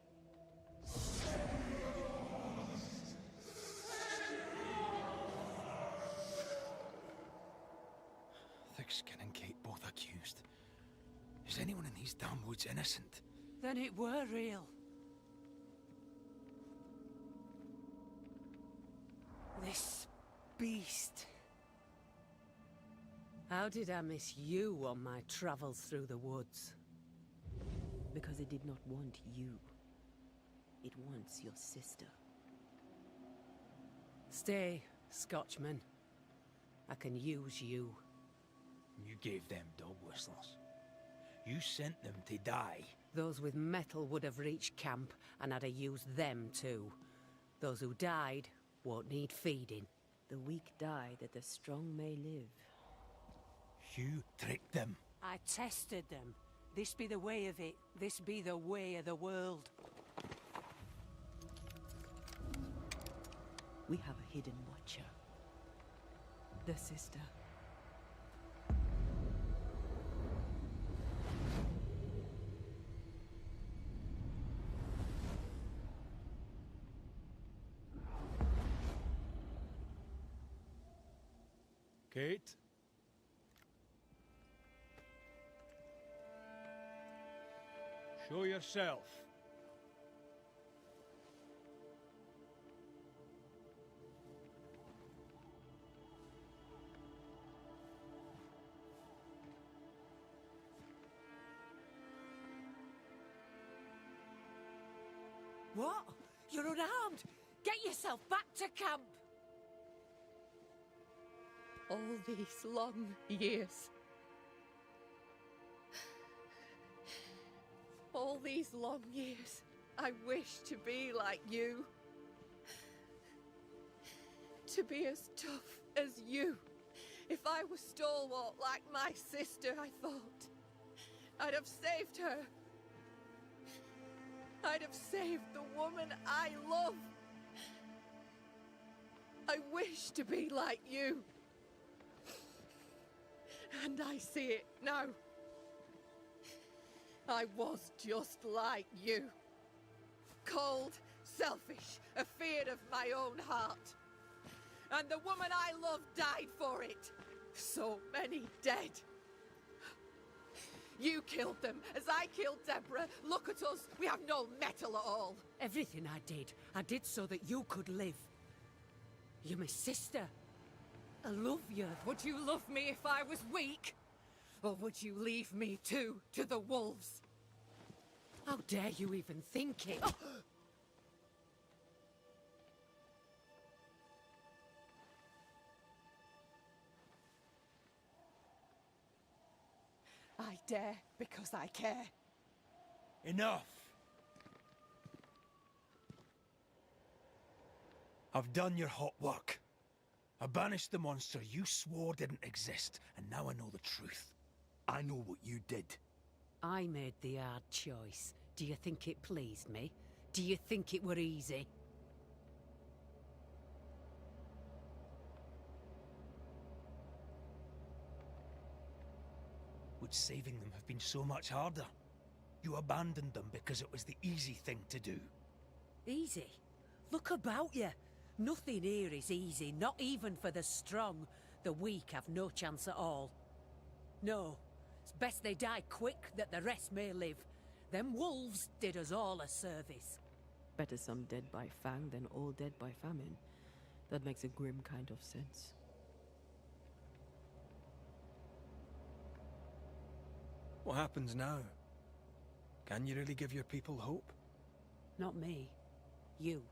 Thickskin and Kate both accused. Is anyone in these damn woods innocent? Then it were real. This beast. How did I miss you on my travels through the woods? Because it did not want you. It wants your sister. Stay, Scotchman. I can use you. You gave them dog whistlers. You sent them to die. Those with metal would have reached camp, and I'd have used them too. Those who died won't need feeding. The weak die that the strong may live. You tricked them. I tested them. This be the way of it. This be the way of the world. We have a hidden watcher. The sister. Kate? Show yourself. What? You're unarmed! Get yourself back to camp! All these long years. All these long years, I wished to be like you. To be as tough as you. If I was stalwart like my sister, I thought, I'd have saved her. I'd have saved the woman I love. I wish to be like you. And I see it now. I was just like you. Cold, selfish, afeard of my own heart. And the woman I loved died for it. So many dead. You killed them, as I killed Deborah. Look at us, we have no metal at all. Everything I did so that you could live. You're my sister. I love you. Would you love me if I was weak? Or would you leave me too to the wolves? How dare you even think it? I dare because I care. Enough! I've done your hot work. I banished the monster you swore didn't exist, and now I know the truth. I know what you did. I made the hard choice. Do you think it pleased me? Do you think it were easy? Would saving them have been so much harder? You abandoned them because it was the easy thing to do. Easy? Look about you. Nothing here is easy, not even for the strong. The weak have no chance at all. No, it's best they die quick, that the rest may live. Them wolves did us all a service. Better some dead by fang than all dead by famine. That makes a grim kind of sense. What happens now? Can you really give your people hope? Not me. You.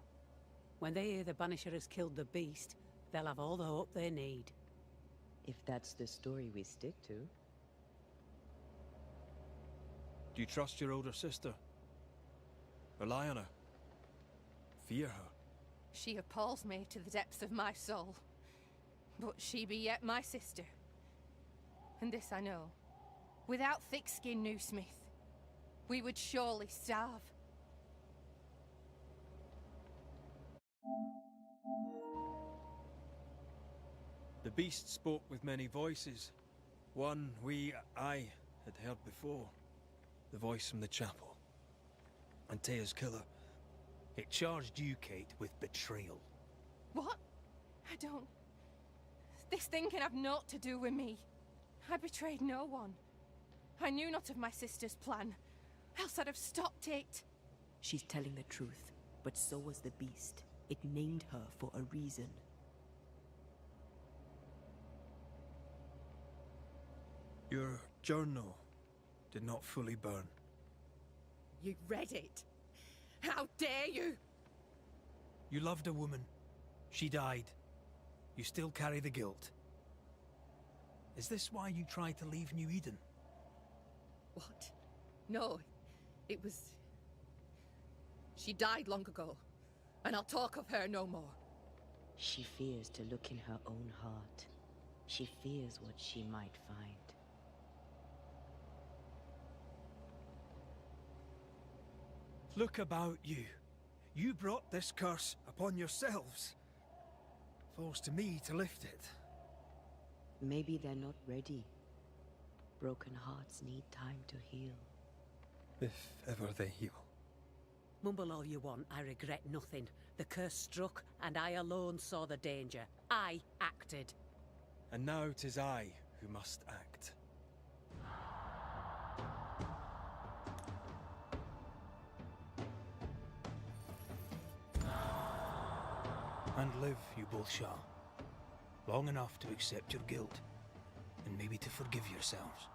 When they hear the Banisher has killed the beast, they'll have all the hope they need. If that's the story we stick to. Do you trust your older sister? Rely on her? Fear her? She appalls me to the depths of my soul. But she be yet my sister. And this I know. Without thick-skinned new Smith, we would surely starve. The beast spoke with many voices. One I had heard before. The voice from the chapel. Antea's killer. It charged you, Kate, with betrayal. What? I don't... This thing can have naught to do with me. I betrayed no one. I knew not of my sister's plan, else I'd have stopped it. She's telling the truth, but so was the beast. It named her for a reason. Your journal did not fully burn. You read it? How dare you? You loved a woman. She died. You still carry the guilt. Is this why you tried to leave New Eden? What? No, it was... She died long ago, and I'll talk of her no more. She fears to look in her own heart. She fears what she might find. Look about you. You brought this curse upon yourselves. Falls to me to lift it. Maybe they're not ready. Broken hearts need time to heal. If ever they heal. Mumble all you want, I regret nothing. The curse struck, and I alone saw the danger. I acted. And now 'tis I who must act. And live, you both shall. Long enough to accept your guilt, and maybe to forgive yourselves.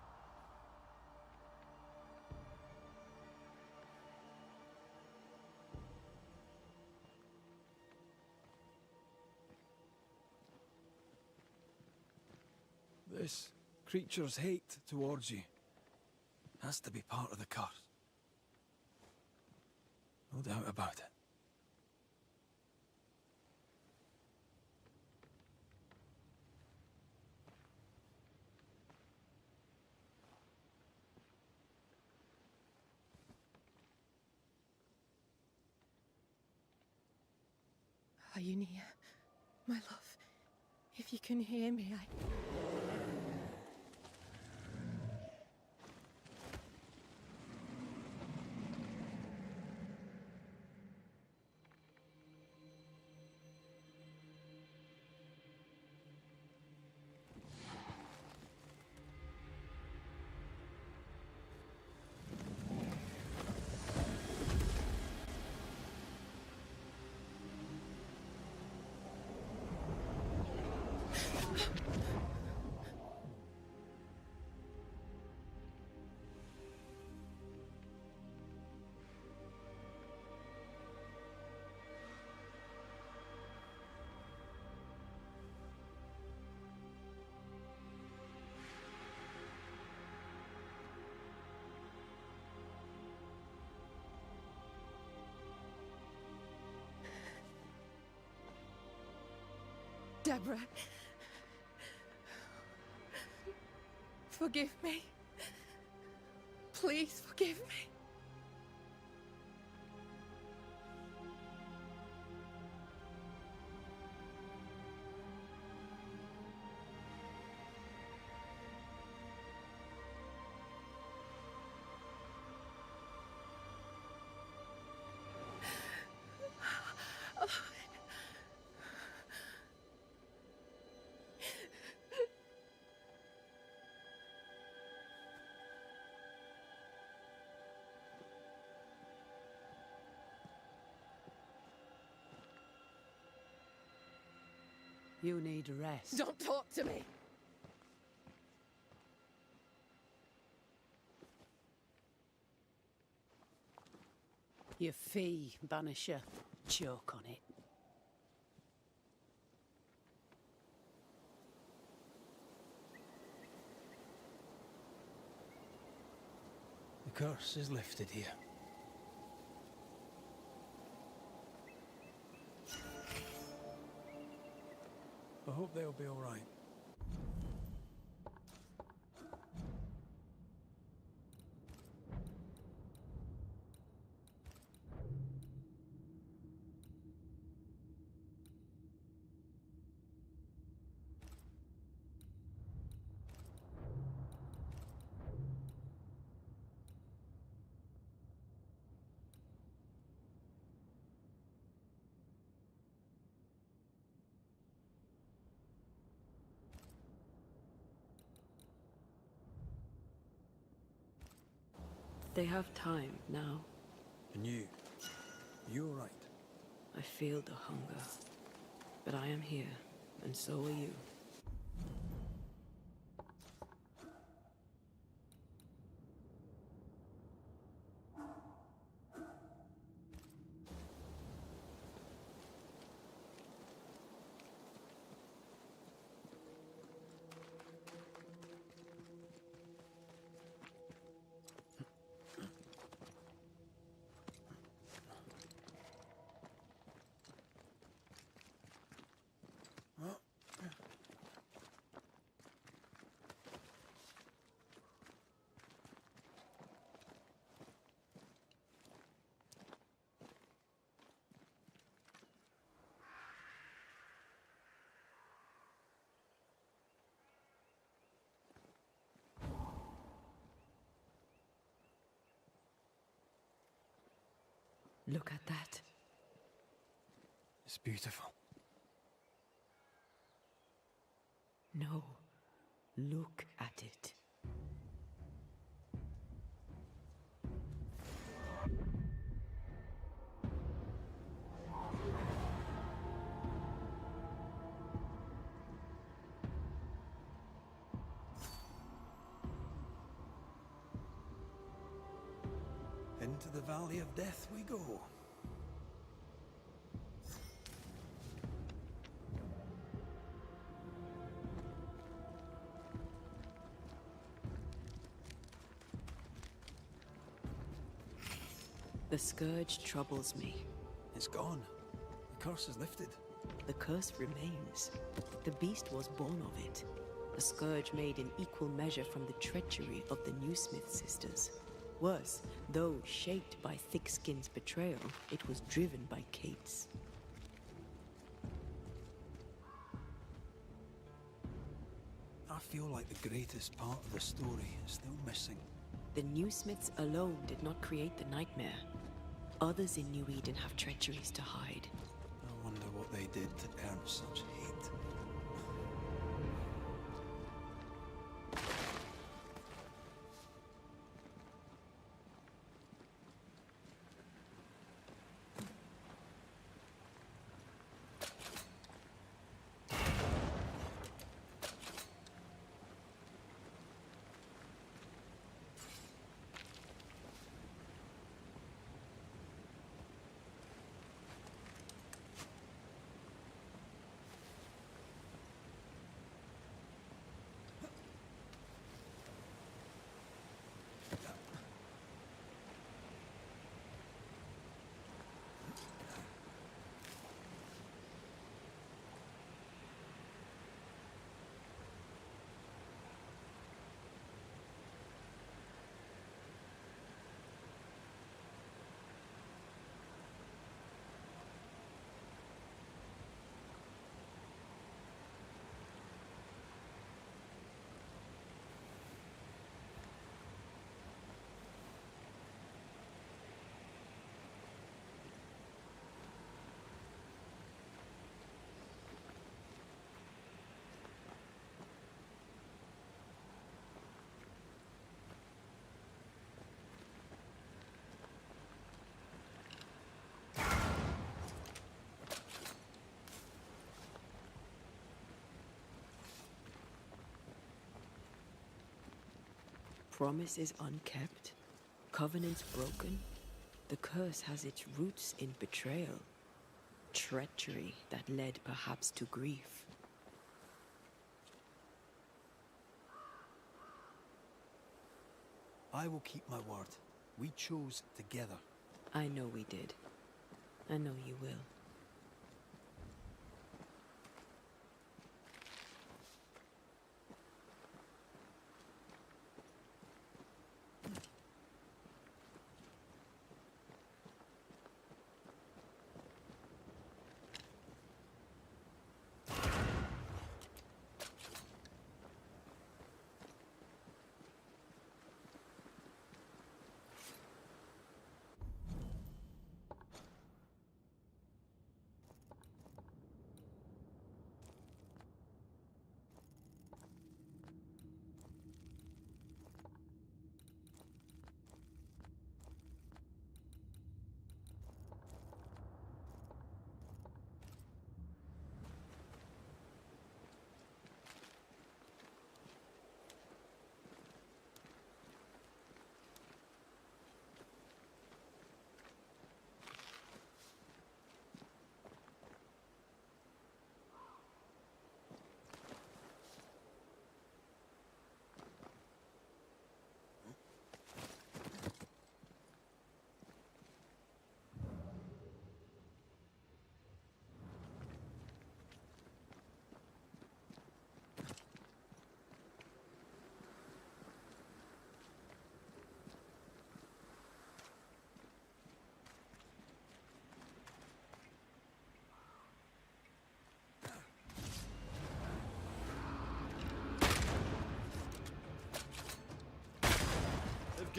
This creature's hate towards you has to be part of the curse. No doubt about it. Are you near, my love? If you can hear me, Deborah, forgive me. Please forgive me. You need rest. Don't talk to me. Your fee, Banisher. Choke on it. The curse is lifted here. I hope they'll be all right. They have time now. And you all right? I feel the hunger. But I am here, and so are you. Look at that. It's beautiful. No. Look at it. Into the Valley of Death we go. The scourge troubles me. It's gone. The curse is lifted. The curse remains. The beast was born of it. A scourge made in equal measure from the treachery of the Newsmith sisters. Worse, though shaped by Thickskin's betrayal, it was driven by Kate's. I feel like the greatest part of the story is still missing. The Newsmiths alone did not create the nightmare. Others in New Eden have treacheries to hide. I wonder what they did to earn such hate. Promises unkept, covenants broken. The curse has its roots in betrayal, treachery that led perhaps to grief. I will keep my word. We chose together. I know we did. I know you will.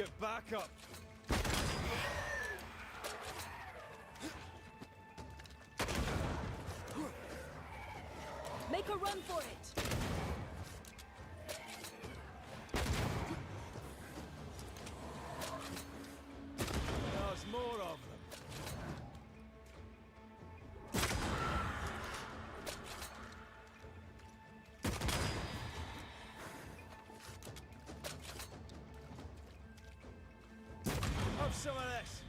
Get back up! Make a run for it! There's more of them. Have some of this!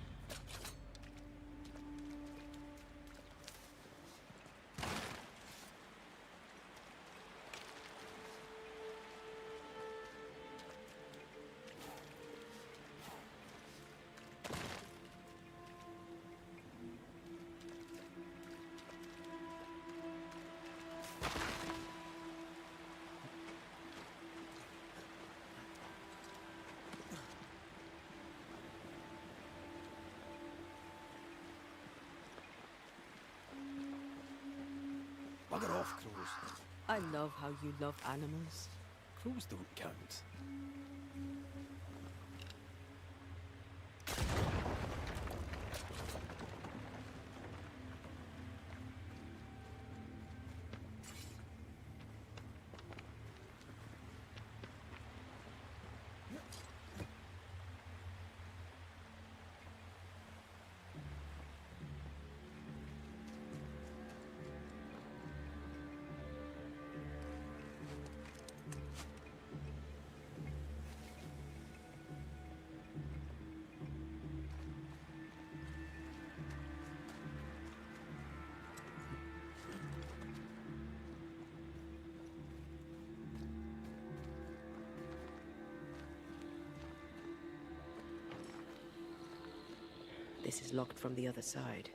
Bugger off, crows. I love how you love animals. Crows don't count. This is locked from the other side.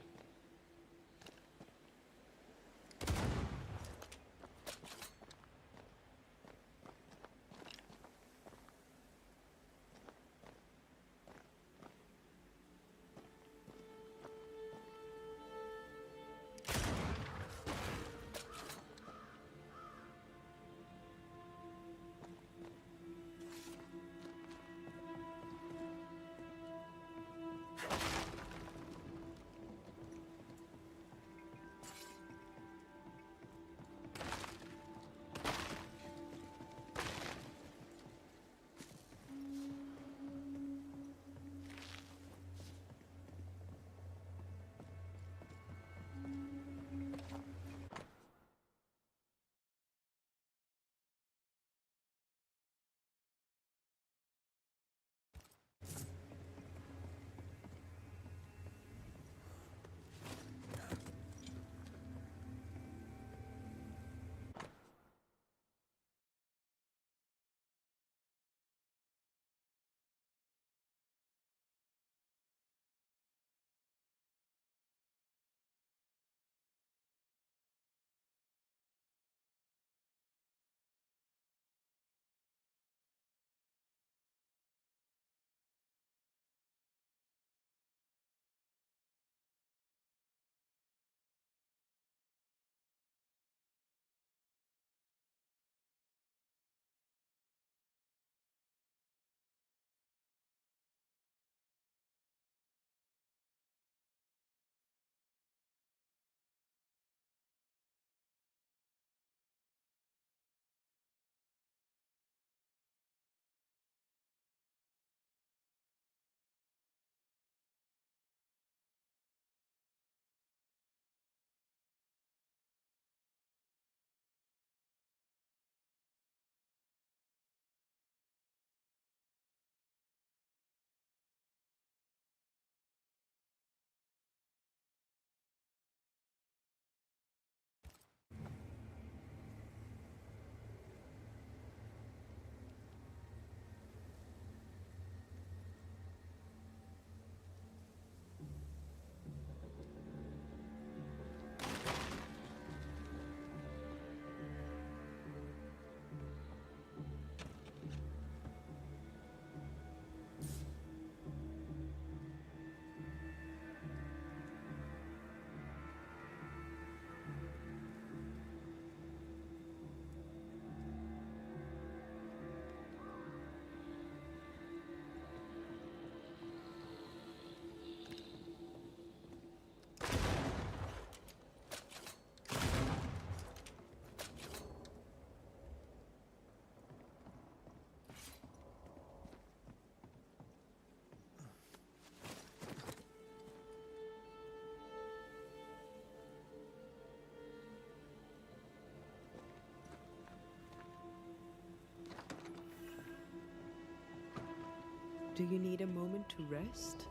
Do you need a moment to rest?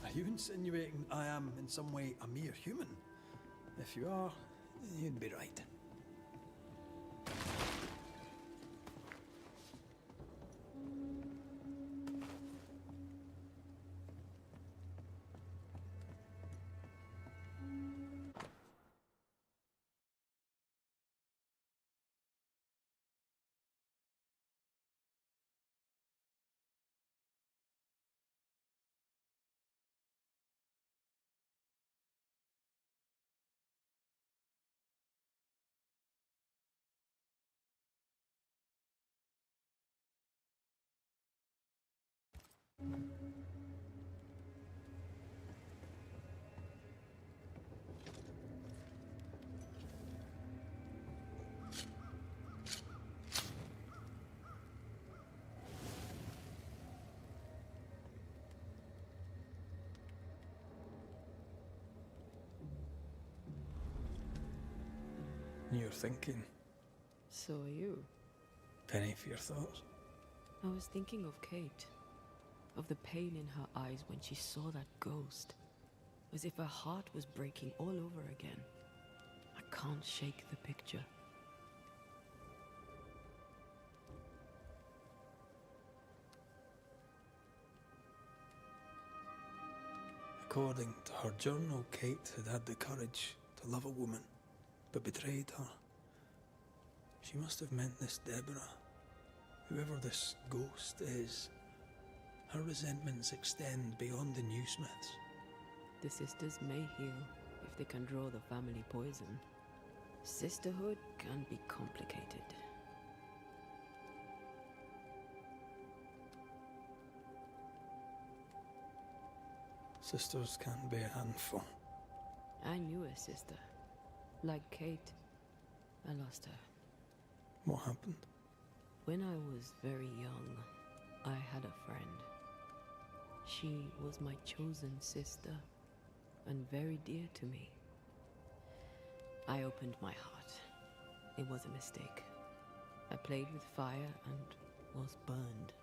Are you insinuating I am in some way a mere human? If you are, you'd be right. You're thinking. So are you. Penny for your thoughts. I was thinking of Kate. Of the pain in her eyes when she saw that ghost. As if her heart was breaking all over again. I can't shake the picture. According to her journal, Kate had the courage to love a woman, but betrayed her. She must have meant this Deborah. Whoever this ghost is, her resentments extend beyond the new Smiths. The sisters may heal if they can draw the family poison. Sisterhood can be complicated. Sisters can be a handful. I knew a sister. Like Kate, I lost her. What happened? When I was very young, I had a friend. She was my chosen sister, and very dear to me. I opened my heart. It was a mistake. I played with fire and was burned.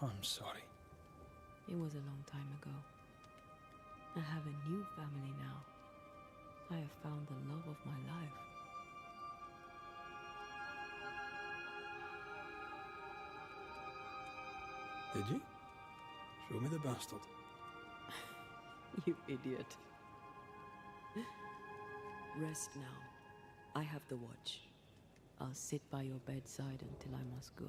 I'm sorry. It was a long time ago. I have a new family now. I have found the love of my life. Did you? Show me the bastard. You idiot. Rest now. I have the watch. I'll sit by your bedside until I must go.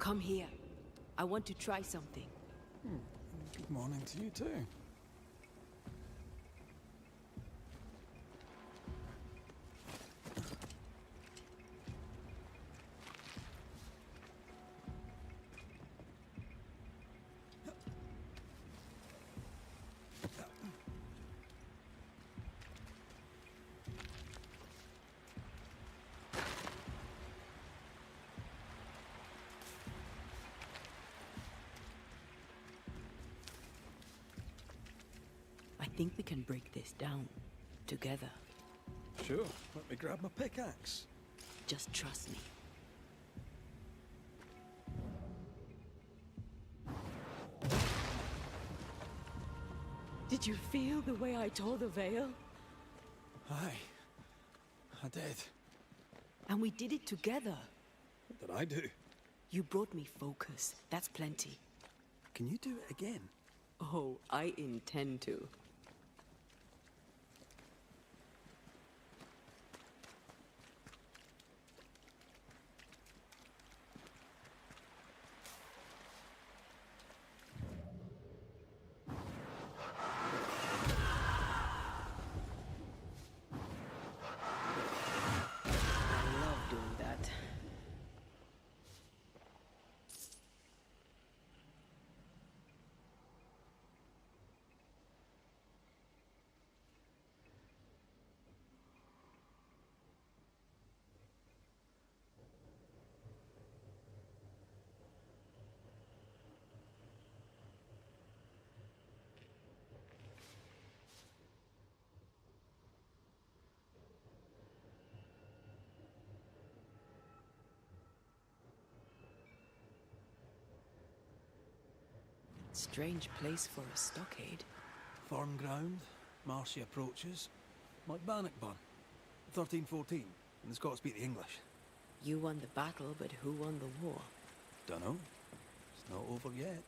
Come here. I want to try something. Good morning to you too. I think we can break this down. Together. Sure, let me grab my pickaxe. Just trust me. Did you feel the way I tore the veil? Aye, I did. And we did it together. What did I do? You brought me focus. That's plenty. Can you do it again? Oh, I intend to. I love doing that. Strange place for a stockade. Farm ground, marshy approaches. Like Bannockburn. 1314, and the Scots beat the English. You won the battle, but who won the war? Dunno. It's not over yet.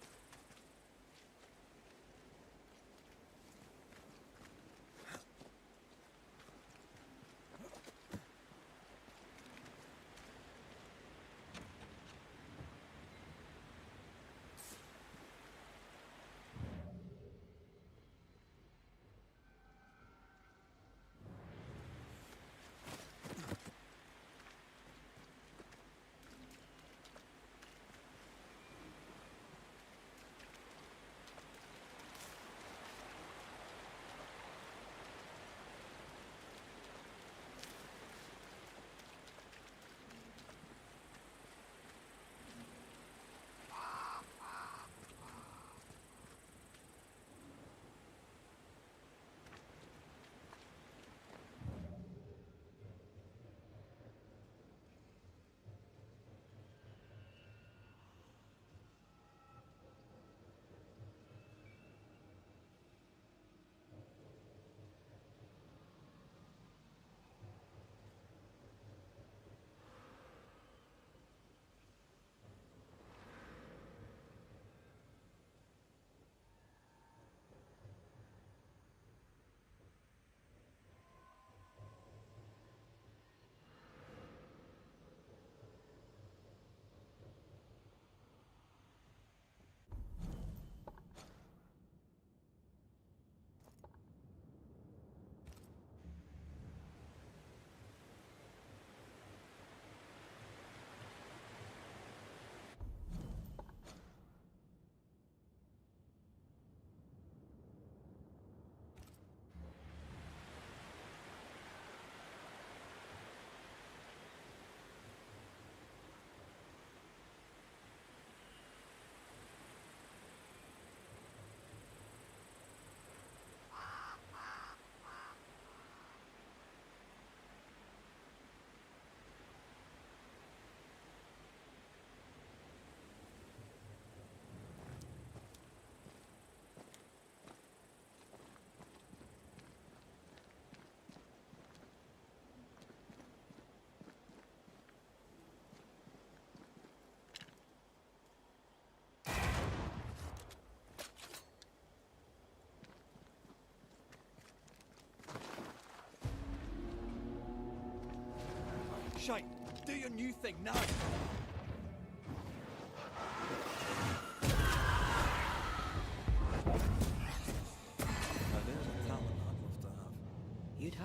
Shite! Do your new thing now!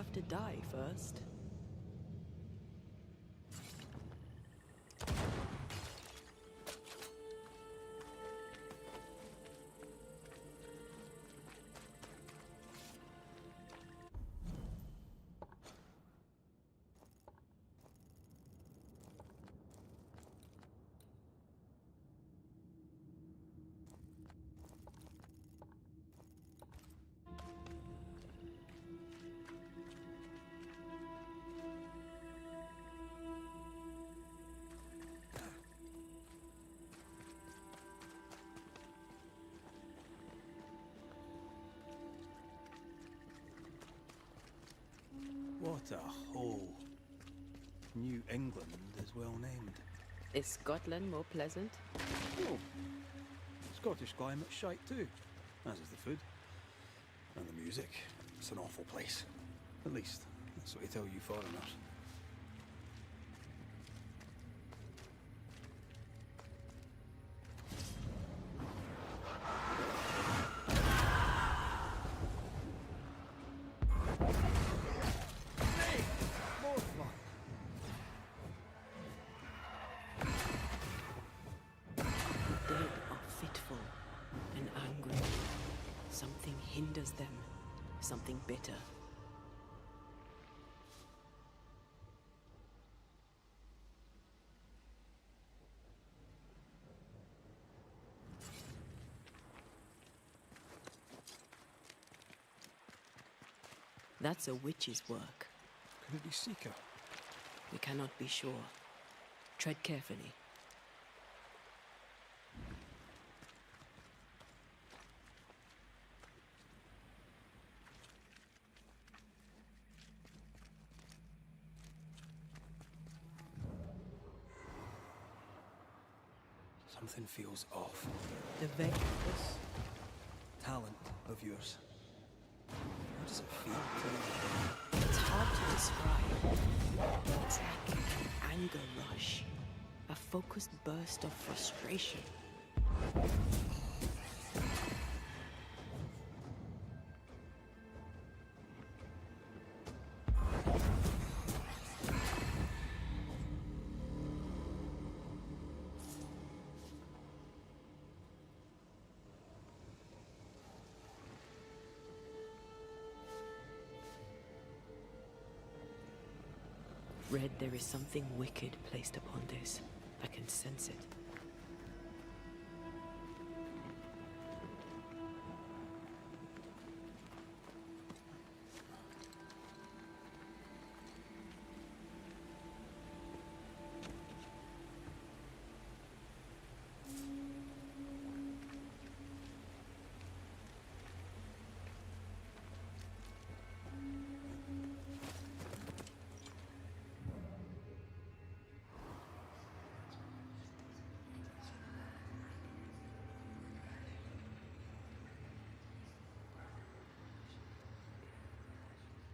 have to die first. What a hole. New England is well named. Is Scotland more pleasant? Oh, Scottish climate's shite too, as is the food. And the music. It's an awful place. At least, that's what they tell you foreigners. Hinders them. Something bitter. That's a witch's work. Could it be Seeker? We cannot be sure. Tread carefully. Something feels off. The veil. This talent of yours. How does it feel to you? It's hard to describe. It's like an anger rush. A focused burst of frustration. Red, there is something wicked placed upon this. I can sense it.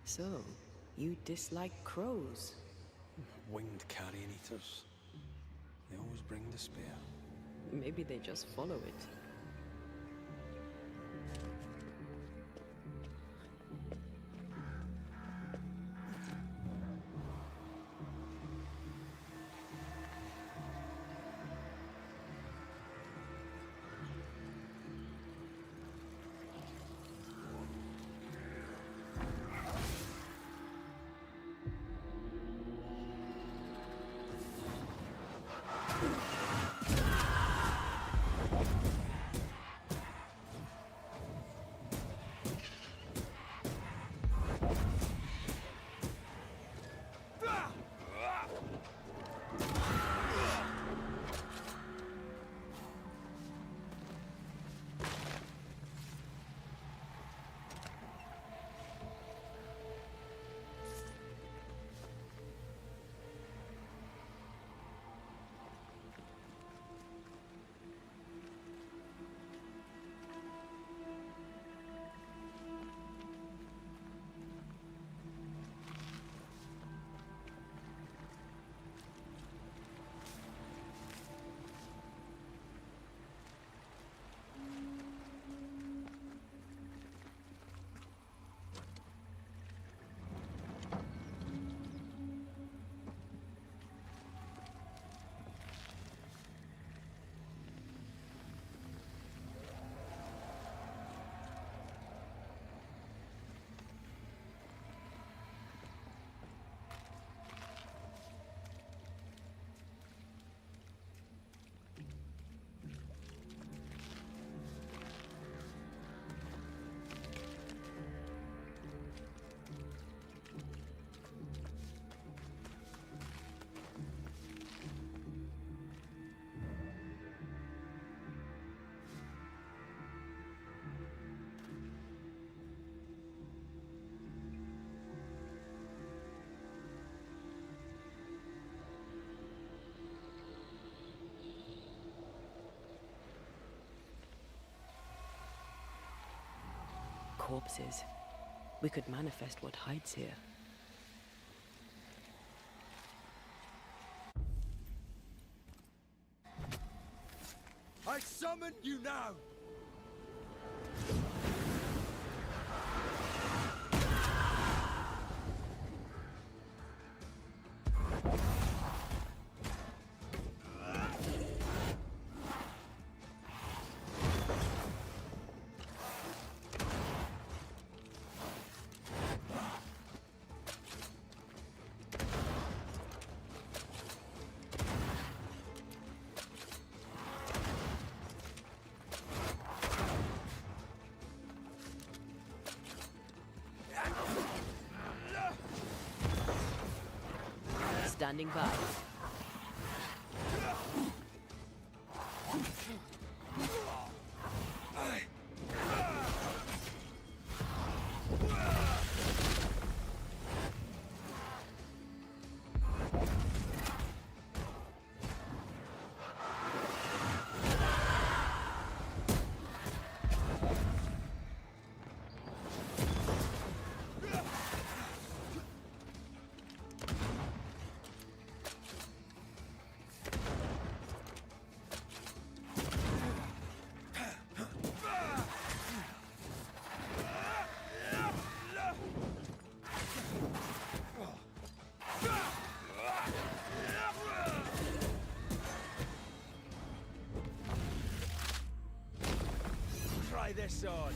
So, you dislike crows? Winged carrion eaters. They always bring despair. Maybe they just follow it. corpses. We could manifest what hides here. I summon you now! Standing by. Try this on.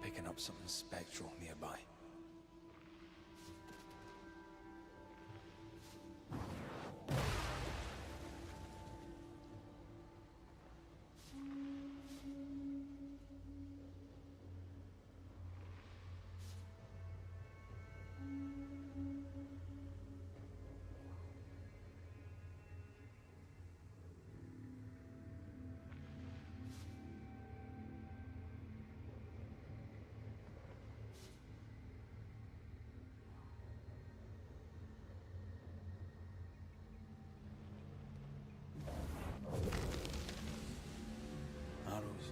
Picking up something spectral nearby. Arrows.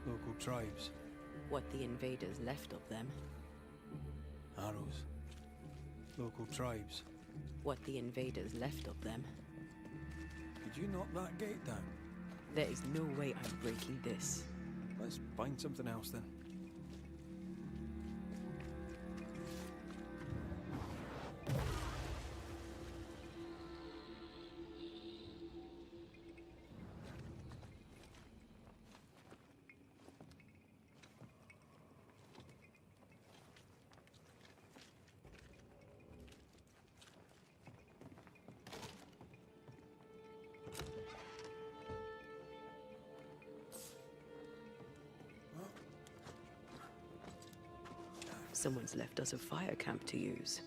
Local tribes. What the invaders left of them. Arrows. Local tribes. What the invaders left of them. Could you knock that gate down? There is no way I'm breaking this. Let's find something else then. Someone's left us a fire camp to use.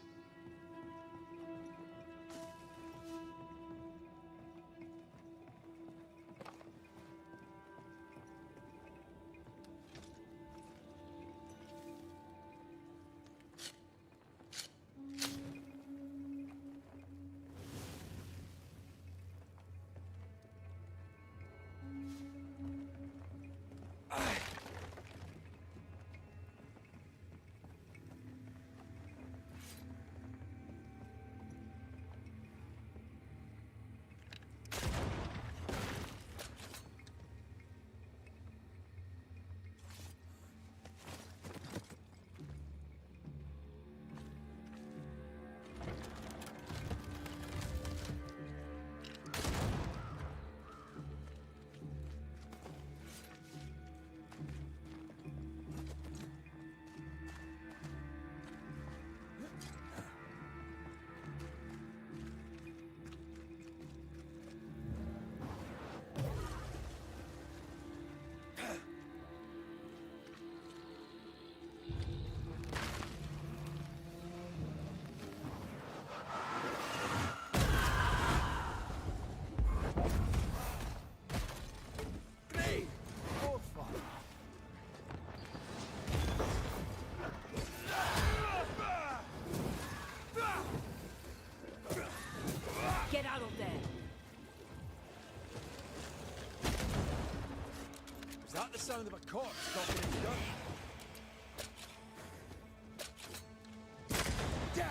the sound of a corpse cocking its gun. Yeah.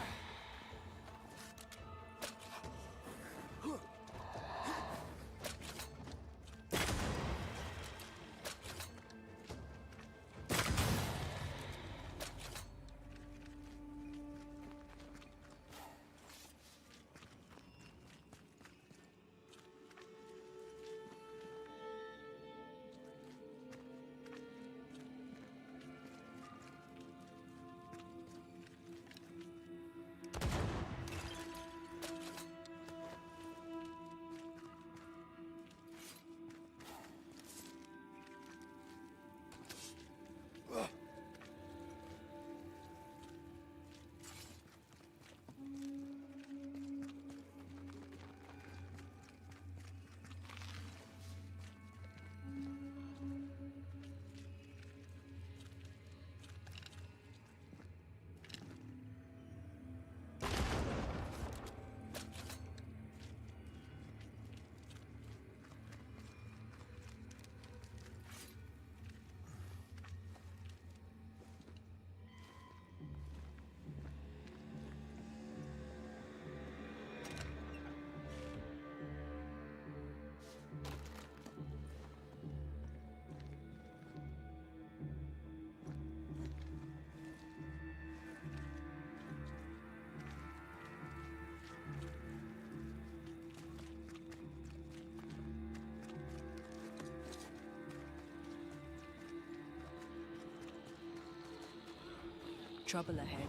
Trouble ahead.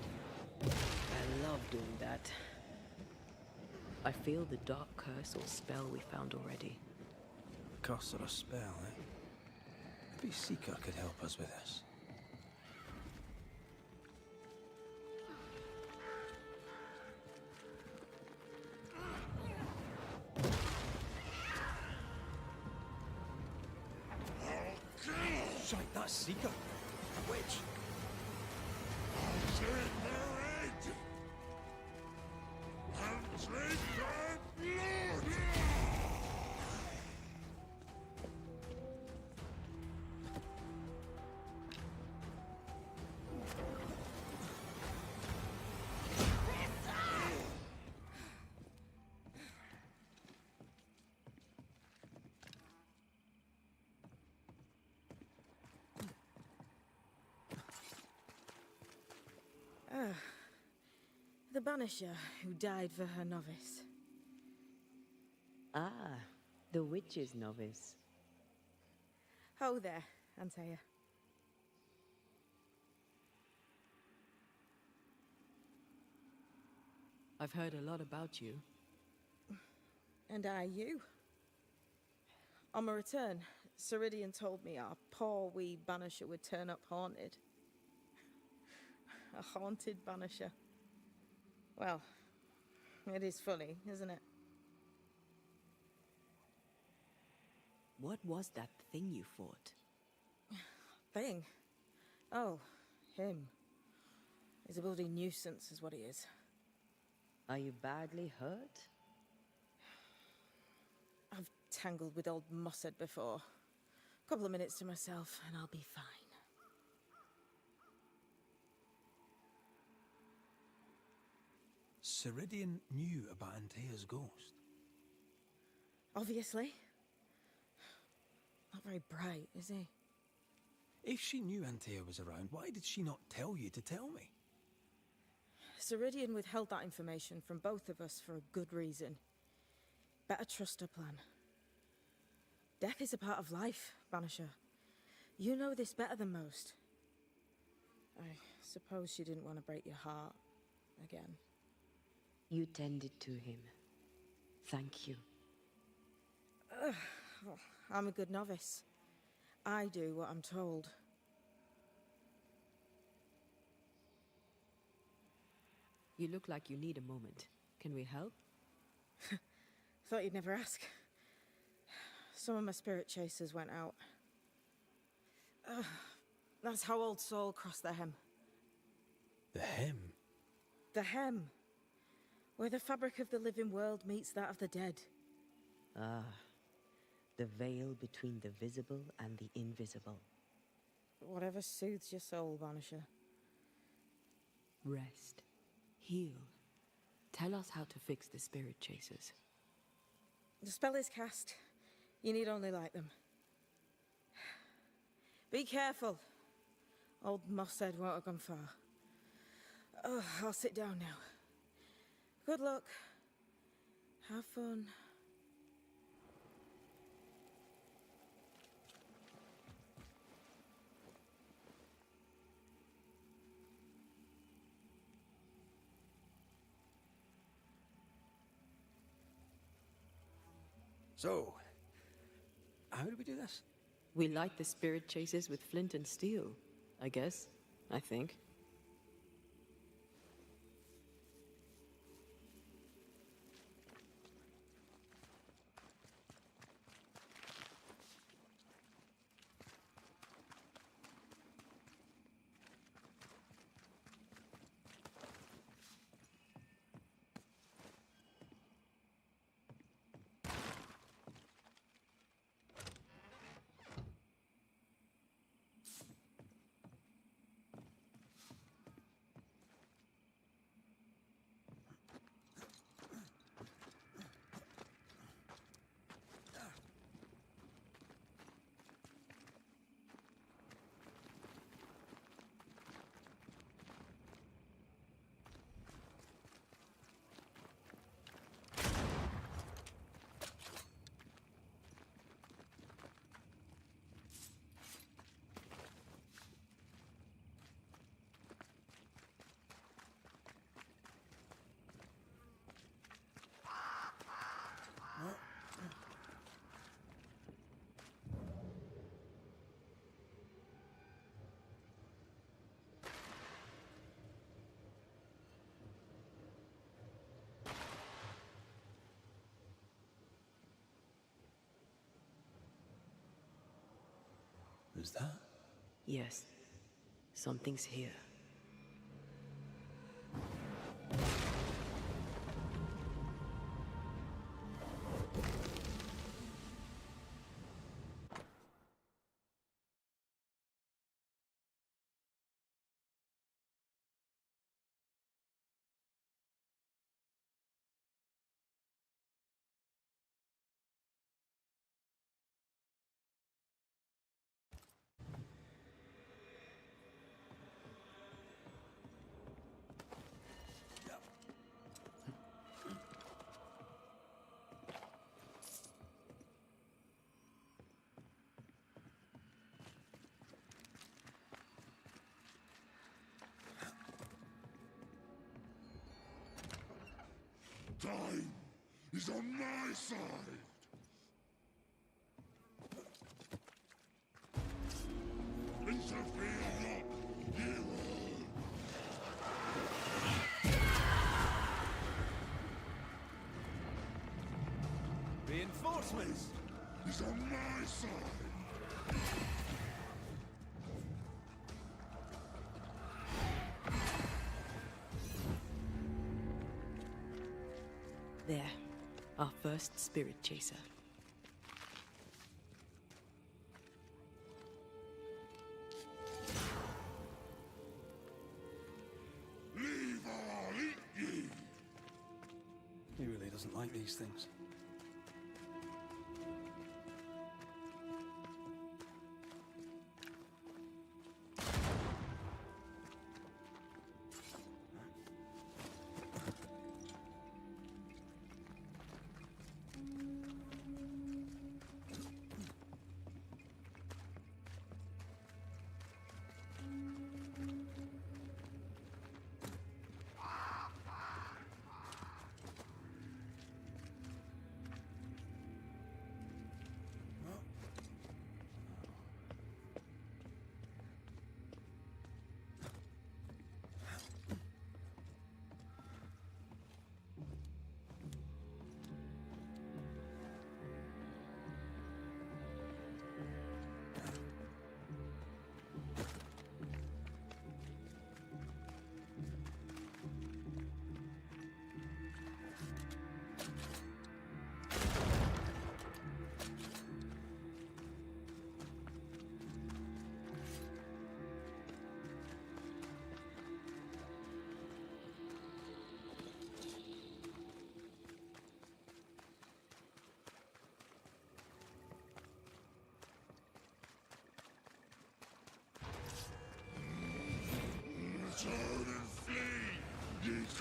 I love doing that. I feel the dark curse or spell we found already. Curse or a spell, eh? Maybe Seeker could help us with this. Shite, that's Seeker. A witch. The Banisher who died for her novice. Ah, the witch's novice. Ho there, Antea. I've heard a lot about you. And I you. On my return, Ceridian told me our poor wee Banisher would turn up haunted. A haunted Banisher. Well, it is funny, isn't it? What was that thing you fought? Thing? Oh, him. He's a bloody nuisance, is what he is. Are you badly hurt? I've tangled with old Mossad before. Couple of minutes to myself, and I'll be fine. Ceridian knew about Antea's ghost. Obviously. Not very bright, is he? If she knew Antea was around, why did she not tell you to tell me? Ceridian withheld that information from both of us for a good reason. Better trust her plan. Death is a part of life, Banisher. You know this better than most. I suppose she didn't want to break your heart again. You tended to him. Thank you. Well, I'm a good novice. I do what I'm told. You look like you need a moment. Can we help? Thought you'd never ask. Some of my spirit chasers went out. That's how old Saul crossed the hem. The hem? The hem. Where the fabric of the living world meets that of the dead. Ah, The veil between the visible and the invisible. Whatever soothes your soul, Banisher. Rest. Heal. Tell us how to fix the spirit chasers. The spell is cast. You need only light them. Be careful. Old Moss said won't have gone far. Oh, I'll sit down now. Good luck. Have fun. So, how do we do this? We light the spirit chasers with flint and steel, I guess. I think. Who's that? Yes. Something's here. Time is on my side. Interfere not, you Reinforcements! is on my side. There. Our first spirit chaser. Leave or I'll eat ye. He really doesn't like these things.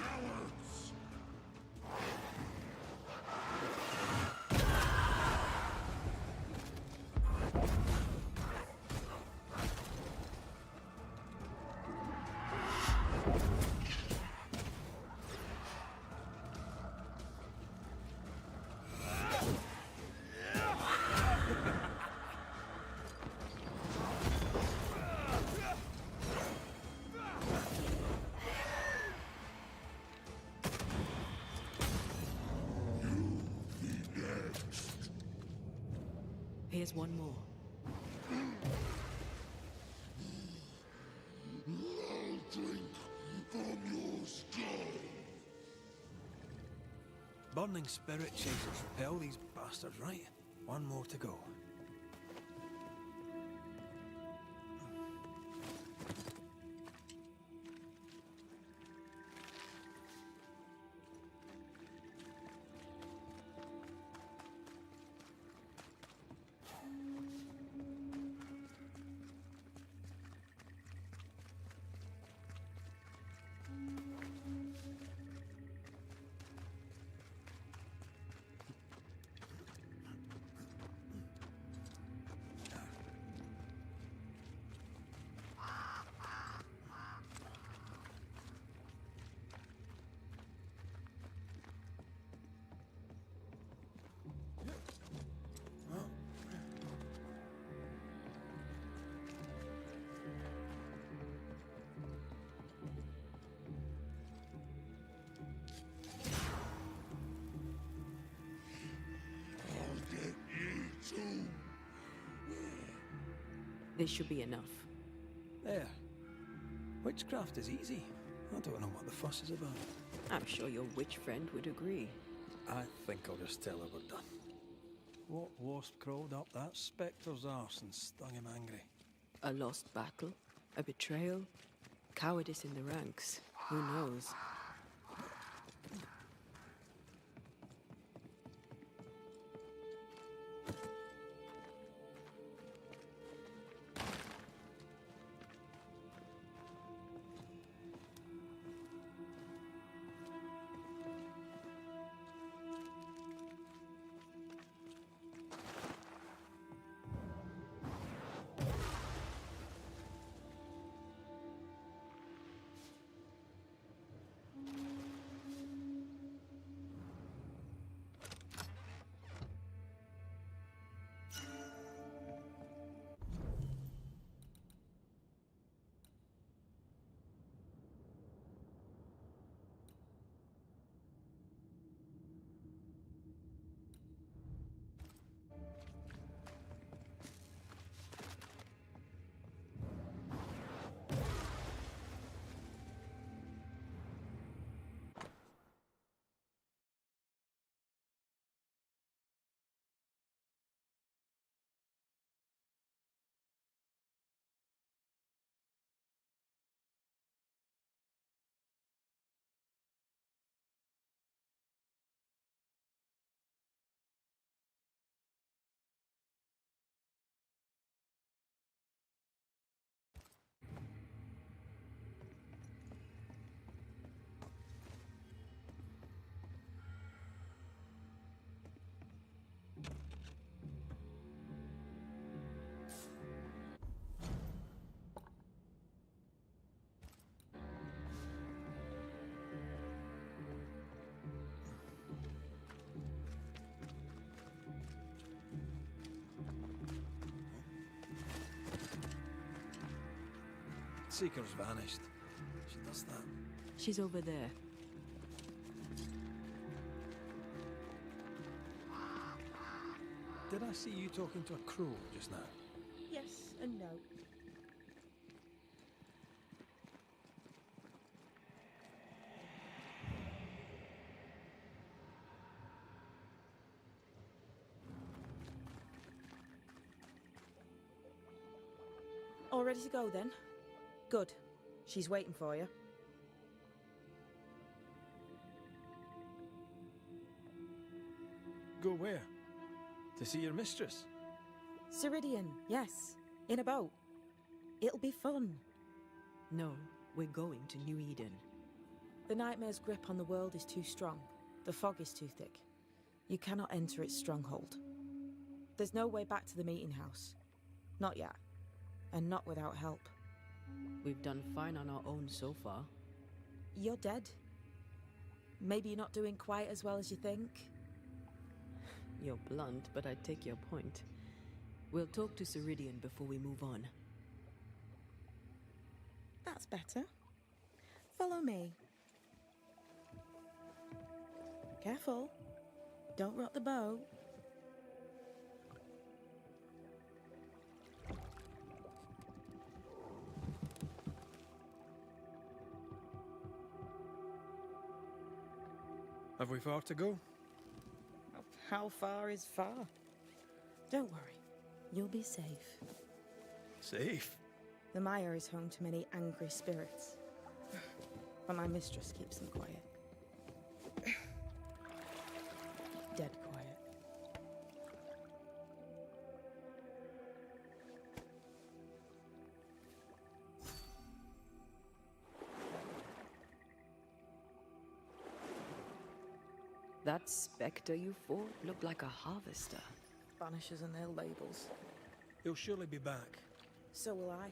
cowards! Here's one more. I'll drink from your skull. Burning spirit chasers repel these bastards, right? One more to go. This should be enough. There. Witchcraft is easy. I don't know what the fuss is about. I'm sure your witch friend would agree. I think I'll just tell her we're done. What wasp crawled up that spectre's arse and stung him angry? A lost battle? A betrayal? Cowardice in the ranks? Who knows? Seeker's vanished. She does that. She's over there. Did I see you talking to a crow just now? Yes and no. All ready to go then? Good. She's waiting for you. Go where? To see your mistress? Ceridian, yes. In a boat. It'll be fun. No, we're going to New Eden. The nightmare's grip on the world is too strong. The fog is too thick. You cannot enter its stronghold. There's no way back to the meeting house. Not yet. And not without help. We've done fine on our own so far. You're dead. Maybe you're not doing quite as well as you think. You're blunt, but I take your point. We'll talk to Ceridian before we move on. That's better. Follow me. Careful. Don't rock the boat. Have we far to go? How far is far? Don't worry. You'll be safe. Safe? The mire is home to many angry spirits. But my mistress keeps them quiet. Dead quiet. That spectre you fought looked like a harvester. Banishers and their labels. He'll surely be back. So will I.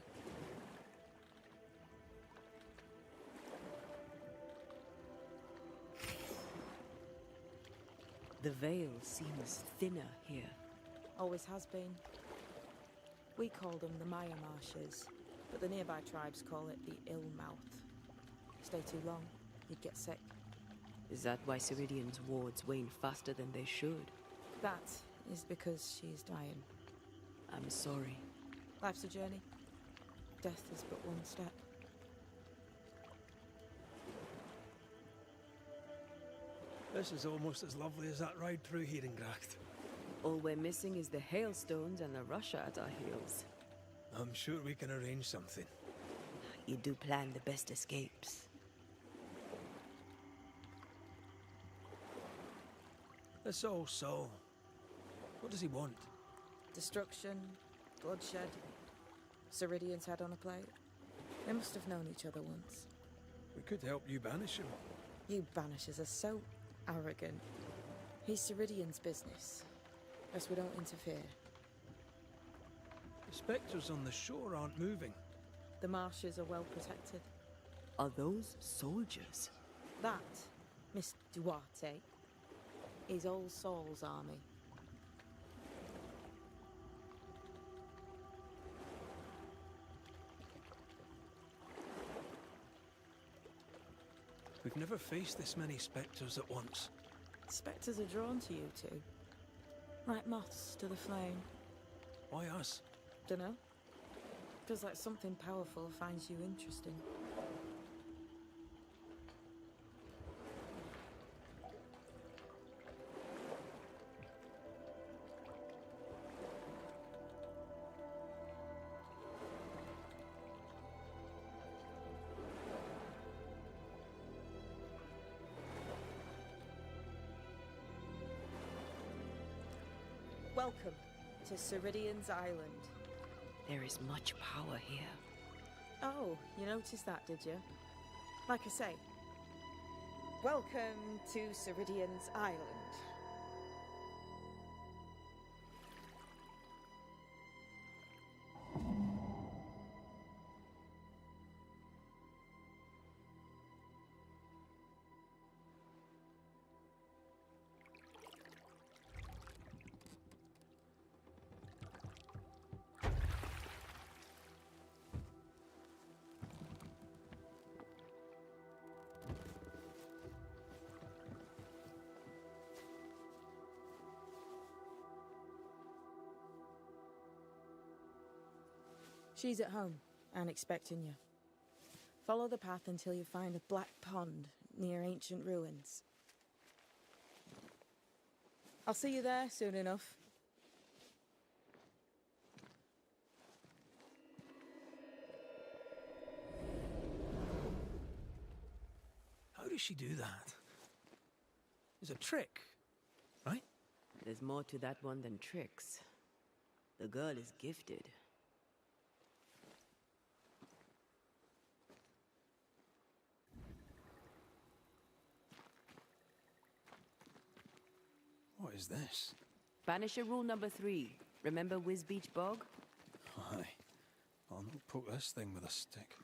The veil seems thinner here. Always has been. We call them the Maya Marshes, but the nearby tribes call it the Ill Mouth. Stay too long, you'd get sick. Is that why Ceridian's wards wane faster than they should? That is because she's dying. I'm sorry. Life's a journey. Death is but one step. This is almost as lovely as that ride through Herengracht. All we're missing is the hailstones and the Russia at our heels. I'm sure we can arrange something. You do plan the best escapes. This old soul. What does he want? Destruction, bloodshed, Ceridian's head on a plate. They must have known each other once. We could help you banish him. You Banishers are so arrogant. He's Ceridian's business. Best we don't interfere. The spectres on the shore aren't moving. The marshes are well protected. Are those soldiers? That, Miss Duarte, is Old Saul's army. We've never faced this many spectres at once. Spectres are drawn to you two. Like moths to the flame. Why us? Dunno. Feels like something powerful finds you interesting. Welcome to Ceridian's Island. There is much power here. Oh, you noticed that, did you? Like I say, welcome to Ceridian's Island. She's at home and expecting you. Follow the path until you find a black pond near ancient ruins. I'll see you there soon enough. How does she do that? It's a trick, right? There's more to that one than tricks. The girl is gifted. What is this? Banisher rule number 3. Remember Wisbeach Bog? Aye. I'll not poke this thing with a stick.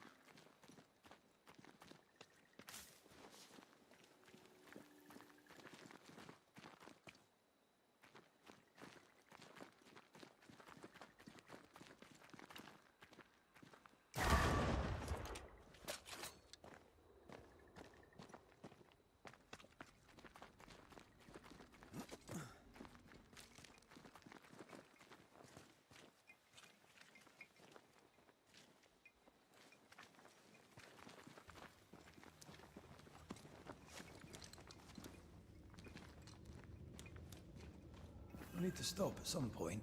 I need to stop at some point.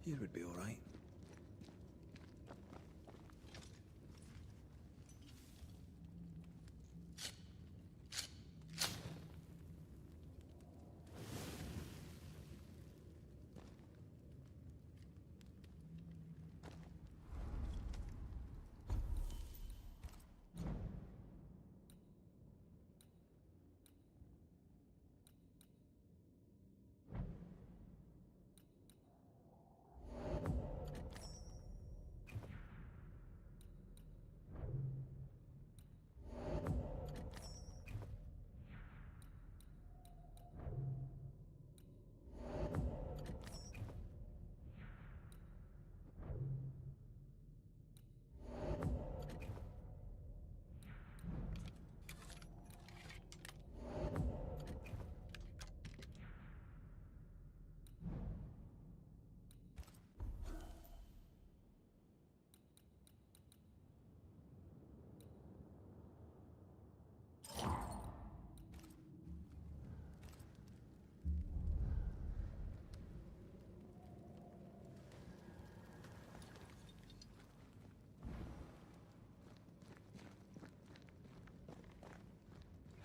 Here would be all right.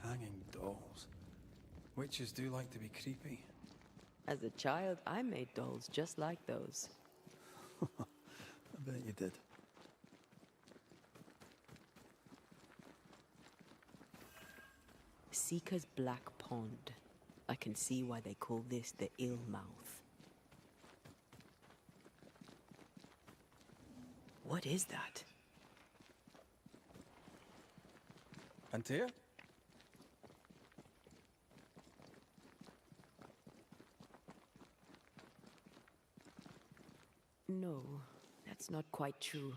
Hanging dolls. Witches do like to be creepy. As a child, I made dolls just like those. I bet you did. Seeker's Black Pond. I can see why they call this the Ill Mouth. What is that? Antea? No, that's not quite true.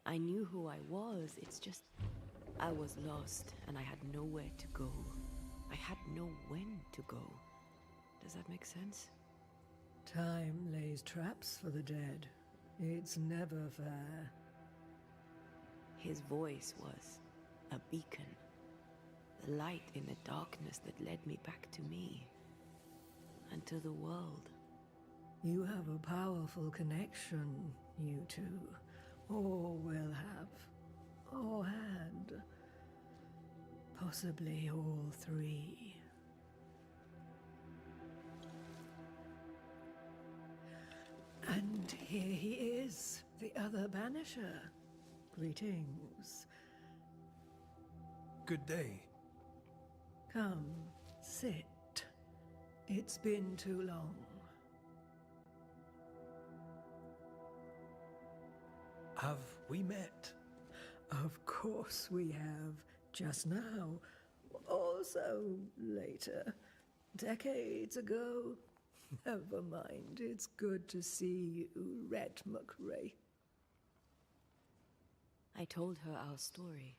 I knew who I was, it's just... I was lost, and I had nowhere to go. I had no when to go. Does that make sense? Time lays traps for the dead. It's never fair. His voice was a beacon. The light in the darkness that led me back to me. And to the world. You have a powerful connection, you two. Or will have. Or had. Possibly all three. And here he is, the other Banisher. Greetings. Good day. Come, sit. It's been too long. Have we met? Of course we have. Just now. Also later. Decades ago. Never mind. It's good to see you, Red McRae. I told her our story.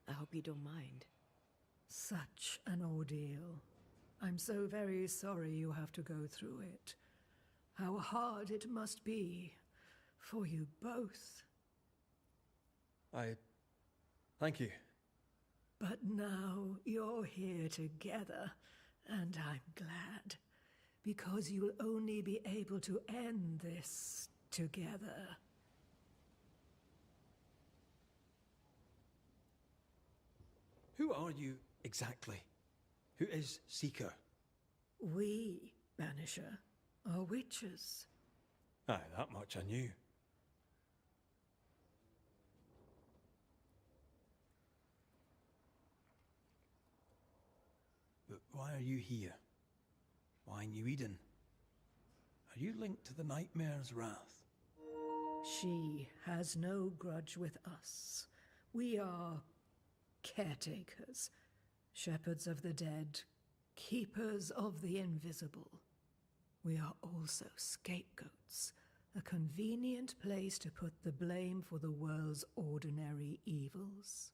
I hope you don't mind. Such an ordeal. I'm so very sorry you have to go through it. How hard it must be for you both. Thank you. But now you're here together, and I'm glad. Because you'll only be able to end this together. Who are you exactly? Who is Seeker? We, Banisher, are witches. Aye, that much I knew. But why are you here? Why New Eden? Are you linked to the Nightmare's wrath? She has no grudge with us. We are caretakers, shepherds of the dead, keepers of the invisible. We are also scapegoats, a convenient place to put the blame for the world's ordinary evils.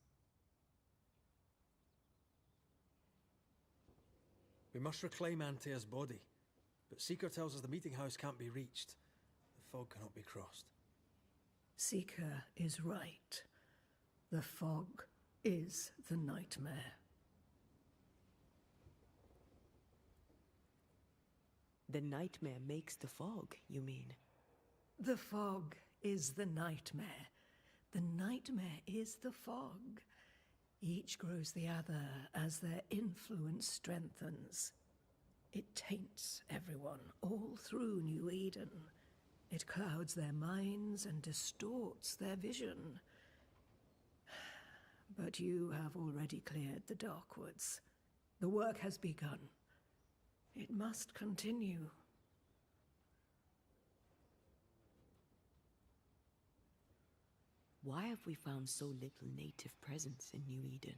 We must reclaim Antea's body, but Seeker tells us the meeting house can't be reached. The fog cannot be crossed. Seeker is right. The fog is the nightmare. The nightmare makes the fog, you mean? The fog is the nightmare. The nightmare is the fog. Each grows the other as their influence strengthens. It taints everyone all through New Eden. It clouds their minds and distorts their vision. But you have already cleared the Darkwoods. The work has begun. It must continue. Why have we found so little native presence in New Eden?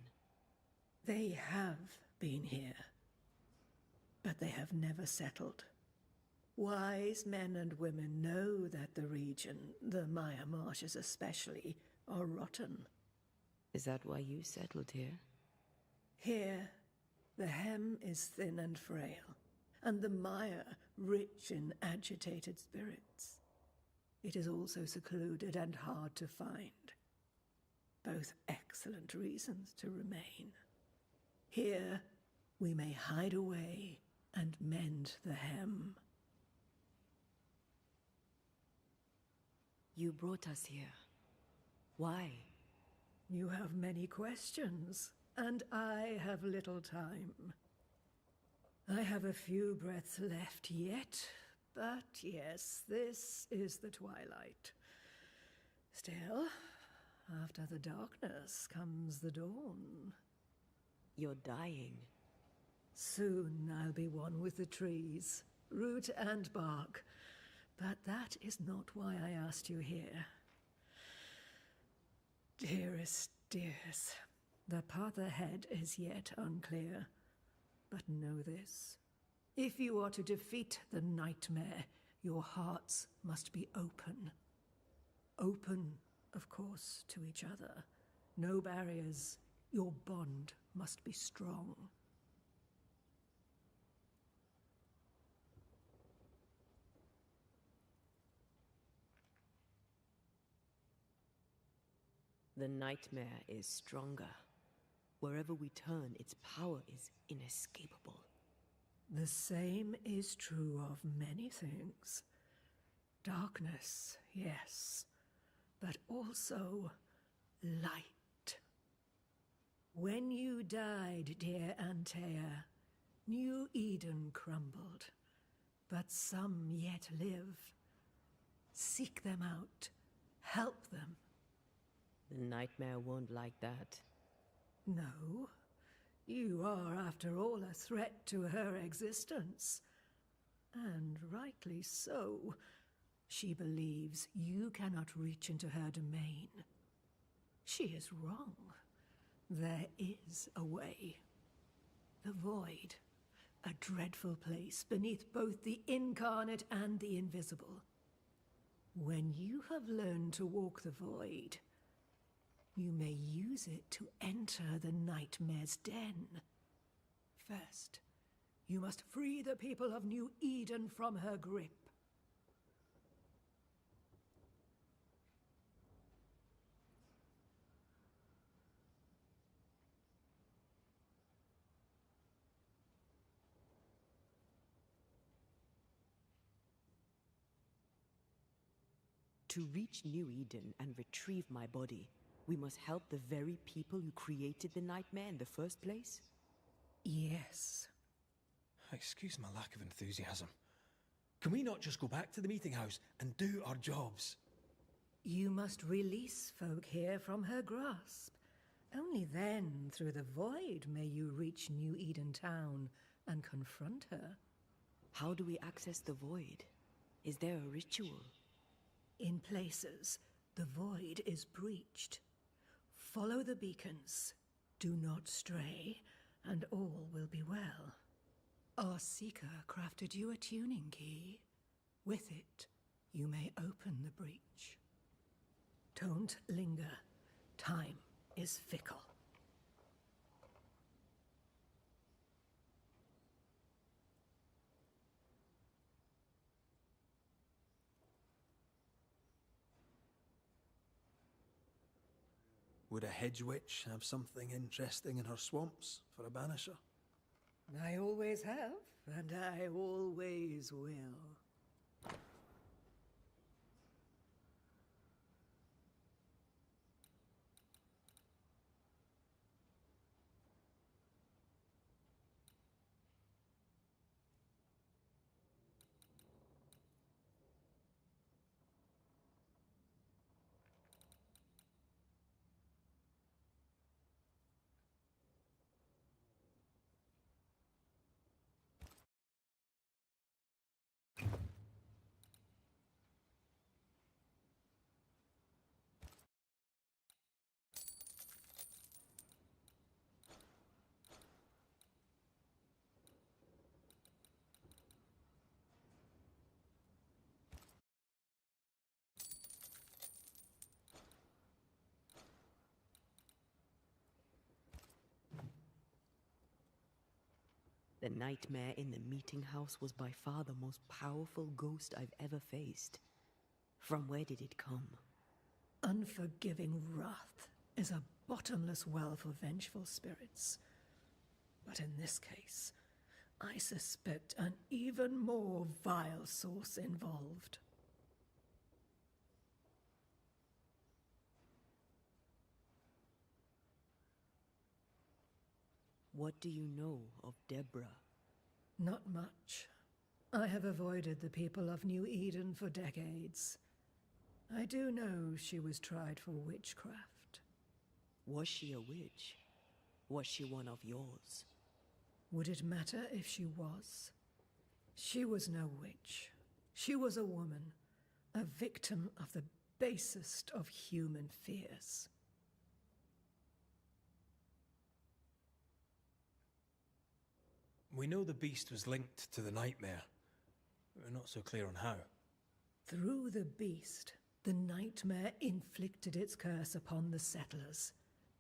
They have been here, but they have never settled. Wise men and women know that the region, the Maya Marshes especially, are rotten. Is that why you settled here? Here, the hem is thin and frail, and the mire rich in agitated spirits. It is also secluded and hard to find. Both excellent reasons to remain. Here, we may hide away and mend the hem. You brought us here. Why? You have many questions, and I have little time. I have a few breaths left yet, but yes, this is the twilight. Still, after the darkness comes the dawn. You're dying. Soon I'll be one with the trees, root and bark. But that is not why I asked you here. Dearest dears, the path ahead is yet unclear. But know this. If you are to defeat the nightmare, your hearts must be open. Open, of course, to each other. No barriers. Your bond must be strong. The nightmare is stronger. Wherever we turn, its power is inescapable. The same is true of many things. Darkness, yes, but also light. When you died, dear Antea, New Eden crumbled, but some yet live. Seek them out. Help them. The nightmare won't like that. No. You are, after all, a threat to her existence. And rightly so. She believes you cannot reach into her domain. She is wrong. There is a way. The Void. A dreadful place beneath both the incarnate and the invisible. When you have learned to walk the Void, you may use it to enter the nightmare's den. First, you must free the people of New Eden from her grip. To reach New Eden and retrieve my body, we must help the very people who created the nightmare in the first place? Yes. Excuse my lack of enthusiasm. Can we not just go back to the meeting house and do our jobs? You must release folk here from her grasp. Only then, through the Void, may you reach New Eden Town and confront her. How do we access the void? Is there a ritual? In places, the void is breached. Follow the beacons. Do not stray, and all will be well. Our seeker crafted you a tuning key. With it, you may open the breach. Don't linger. Time is fickle. Would a hedge witch have something interesting in her swamps for a banisher? I always have, and I always will. The nightmare in the meeting house was by far the most powerful ghost I've ever faced. From where did it come? Unforgiving wrath is a bottomless well for vengeful spirits. But in this case, I suspect an even more vile source involved. What do you know of Deborah? Not much. I have avoided the people of New Eden for decades. I do know she was tried for witchcraft. Was she a witch? Was she one of yours? Would it matter if she was? She was no witch. She was a woman, a victim of the basest of human fears. We know the beast was linked to the nightmare. We're not so clear on how. Through the beast, the nightmare inflicted its curse upon the settlers.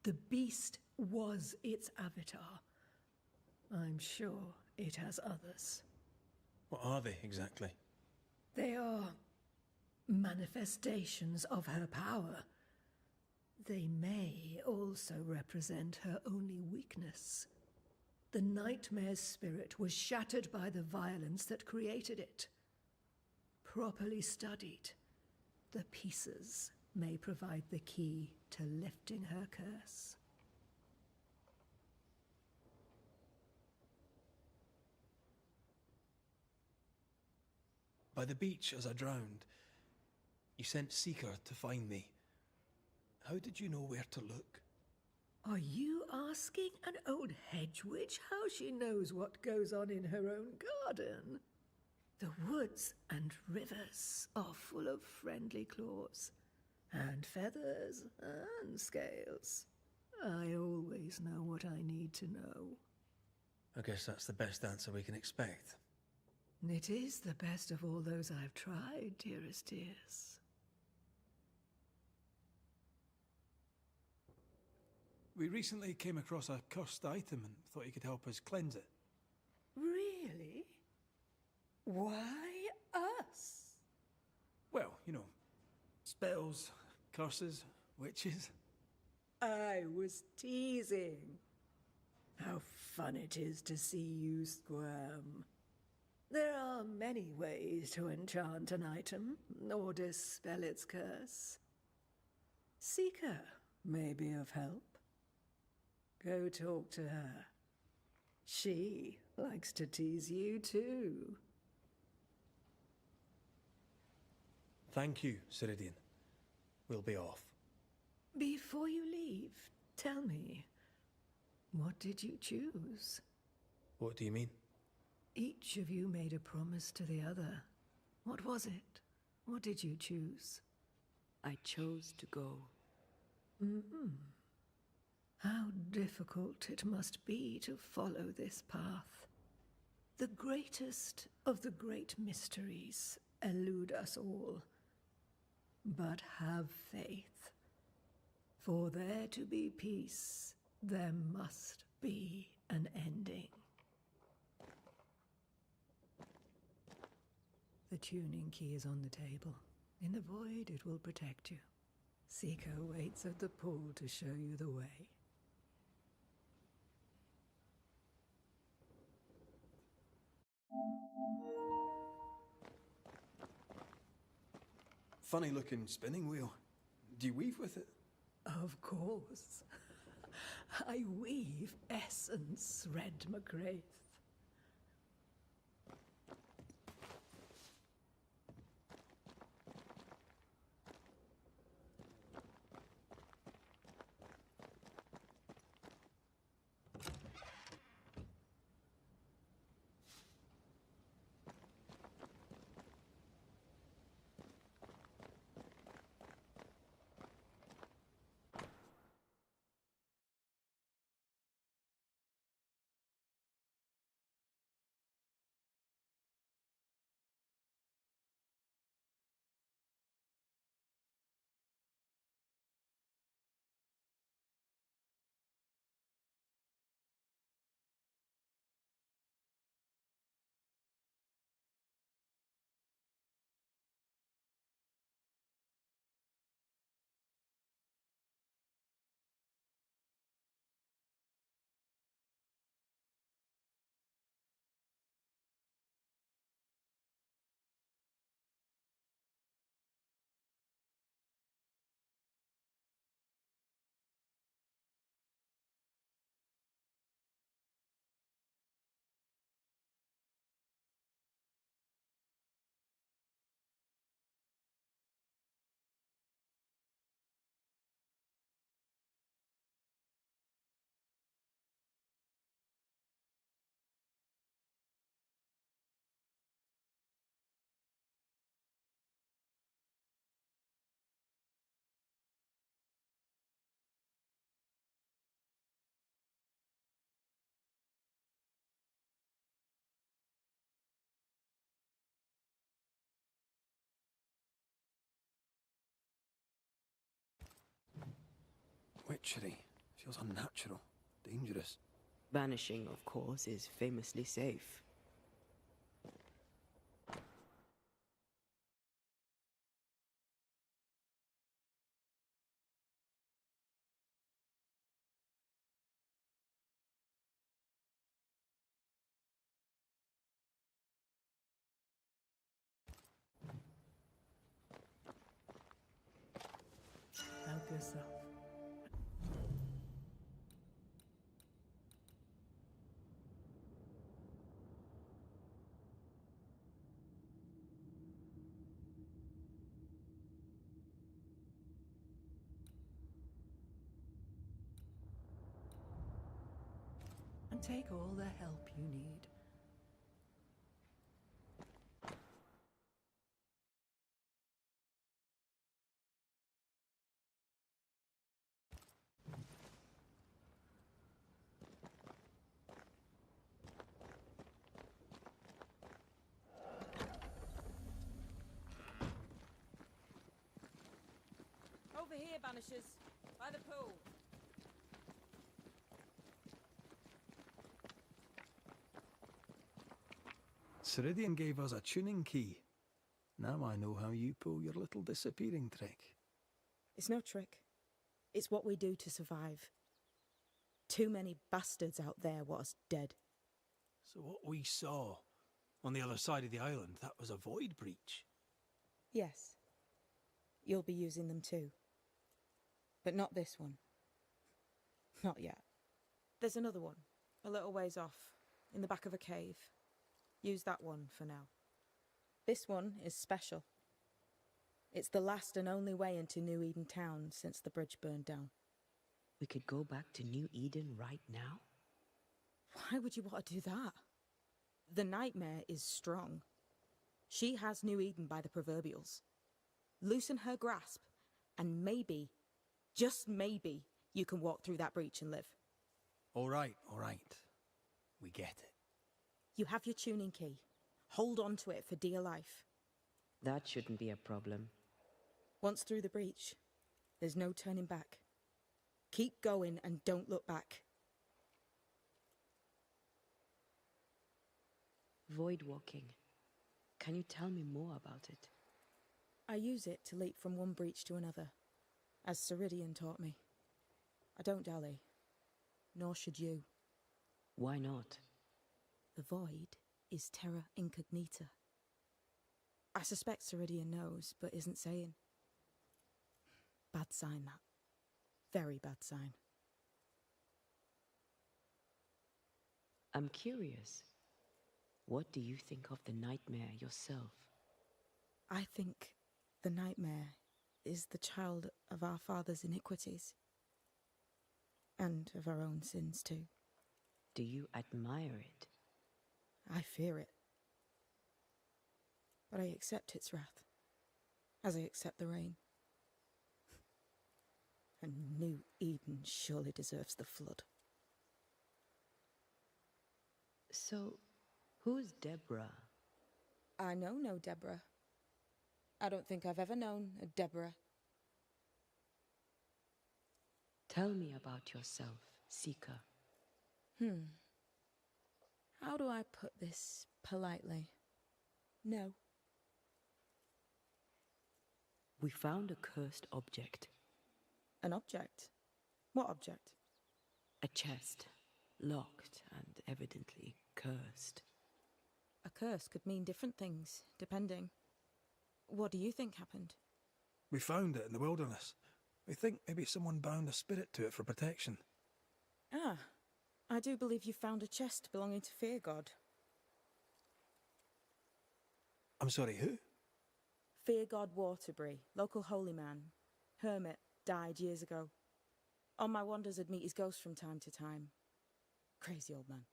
The beast was its avatar. I'm sure it has others. What are they exactly? They are manifestations of her power. They may also represent her only weakness. The nightmare's spirit was shattered by the violence that created it. Properly studied, the pieces may provide the key to lifting her curse. By the beach as I drowned, you sent Seeker to find me. How did you know where to look? Are you asking an old hedge witch how she knows what goes on in her own garden? The woods and rivers are full of friendly claws, and feathers and scales. I always know what I need to know. I guess that's the best answer we can expect. It is the best of all those I've tried, dearest dears. We recently came across a cursed item and thought you could help us cleanse it. Really? Why us? Well, you know, spells, curses, witches. I was teasing. How fun it is to see you squirm. There are many ways to enchant an item or dispel its curse. Seeker may be of help. Go talk to her. She likes to tease you too. Thank you, Ceridian. We'll be off. Before you leave, tell me, what did you choose? What do you mean? Each of you made a promise to the other. What was it? What did you choose? I chose to go. How difficult it must be to follow this path. The greatest of the great mysteries elude us all. But have faith. For there to be peace, there must be an ending. The tuning key is on the table. In the void, it will protect you. Seeker waits at the pool to show you the way. Funny looking spinning wheel. Do you weave with it? Of course. I weave essence, Red McGrath. Witchery. Feels unnatural. Dangerous. Banishing, of course, is famously safe. Help yourself. And take all the help you need. Over here, Banishers. By the pool. Ceridian gave us a tuning key. Now I know how you pull your little disappearing trick. It's no trick. It's what we do to survive. Too many bastards out there want us dead. So what we saw on the other side of the island, that was a void breach? Yes. You'll be using them too. But not this one. Not yet. There's another one, a little ways off, in the back of a cave. Use that one for now. This one is special. It's the last and only way into New Eden Town since the bridge burned down. We could go back to New Eden right now? Why would you want to do that? The nightmare is strong. She has New Eden by the proverbials. Loosen her grasp, and maybe, just maybe, you can walk through that breach and live. All right. We get it. You have your tuning key. Hold on to it for dear life. That shouldn't be a problem. Once through the breach, there's no turning back. Keep going and don't look back. Void walking. Can you tell me more about it? I use it to leap from one breach to another, as Ceridian taught me. I don't dally, nor should you. Why not? The void is terra incognita. I suspect Ceridian knows, but isn't saying. Bad sign, that. Very bad sign. I'm curious. What do you think of the nightmare yourself? I think the nightmare is the child of our father's iniquities. And of our own sins, too. Do you admire it? I fear it. But I accept its wrath, as I accept the rain. And New Eden surely deserves the flood. So, who's Deborah? I know no Deborah. I don't think I've ever known a Deborah. Tell me about yourself, Seeker. How do I put this politely? No. We found a cursed object. An object? What object? A chest, locked and evidently cursed. A curse could mean different things, depending. What do you think happened? We found it in the wilderness. We think maybe someone bound a spirit to it for protection. Ah, I do believe you found a chest belonging to Fear God. I'm sorry, who? Fear God Waterbury, local holy man. Hermit, died years ago. On my wanders I'd meet his ghost from time to time. Crazy old man.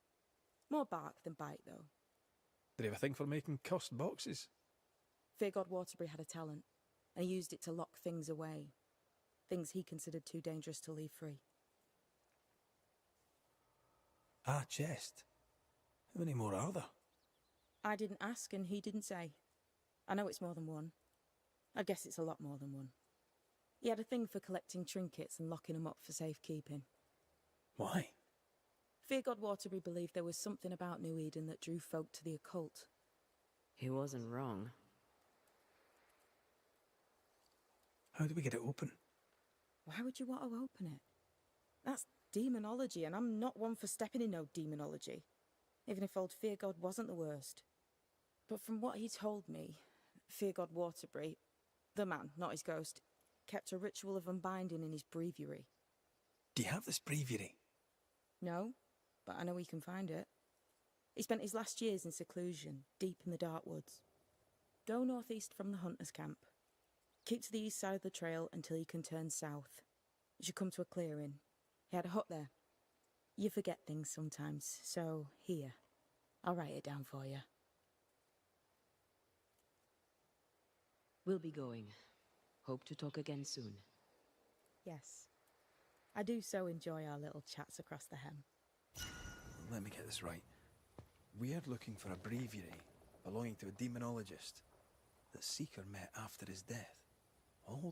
More bark than bite, though. Did he have a thing for making cursed boxes? Fear God Waterbury had a talent, and he used it to lock things away. Things he considered too dangerous to leave free. Ah, chest. How many more are there? I didn't ask and he didn't say. I know it's more than one. I guess it's a lot more than one. He had a thing for collecting trinkets and locking them up for safekeeping. Why? Fear God Waterbury believed there was something about New Eden that drew folk to the occult. He wasn't wrong. How do we get it open? Why would you want to open it? That's demonology, and I'm not one for stepping in no demonology, even if old Fear God wasn't the worst. But from what he told me, Fear God Waterbury, the man, not his ghost, kept a ritual of unbinding in his breviary. Do you have this breviary? No, but I know he can find it. He spent his last years in seclusion, deep in the dark woods. Go northeast from the hunter's camp. Keep to the east side of the trail until you can turn south. You should come to a clearing. He had a hut there. You forget things sometimes, so here. I'll write it down for you. We'll be going. Hope to talk again soon. Yes. I do so enjoy our little chats across the hem. Let me get this right. We're looking for a breviary belonging to a demonologist that Seeker met after his death. Oh.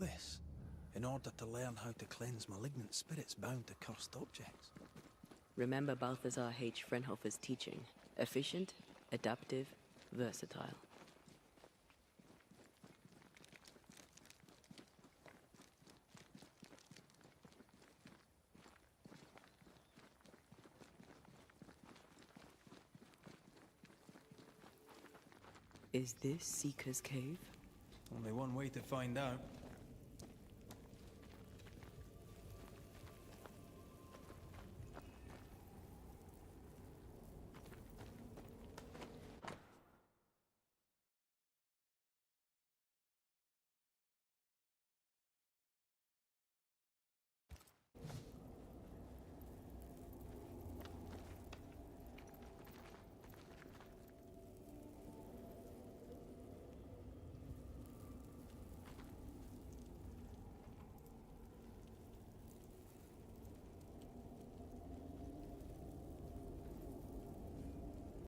This, in order to learn how to cleanse malignant spirits bound to cursed objects. Remember Balthazar H. Frenhofer's teaching. Efficient, adaptive, versatile. Is this Seeker's Cave? Only one way to find out.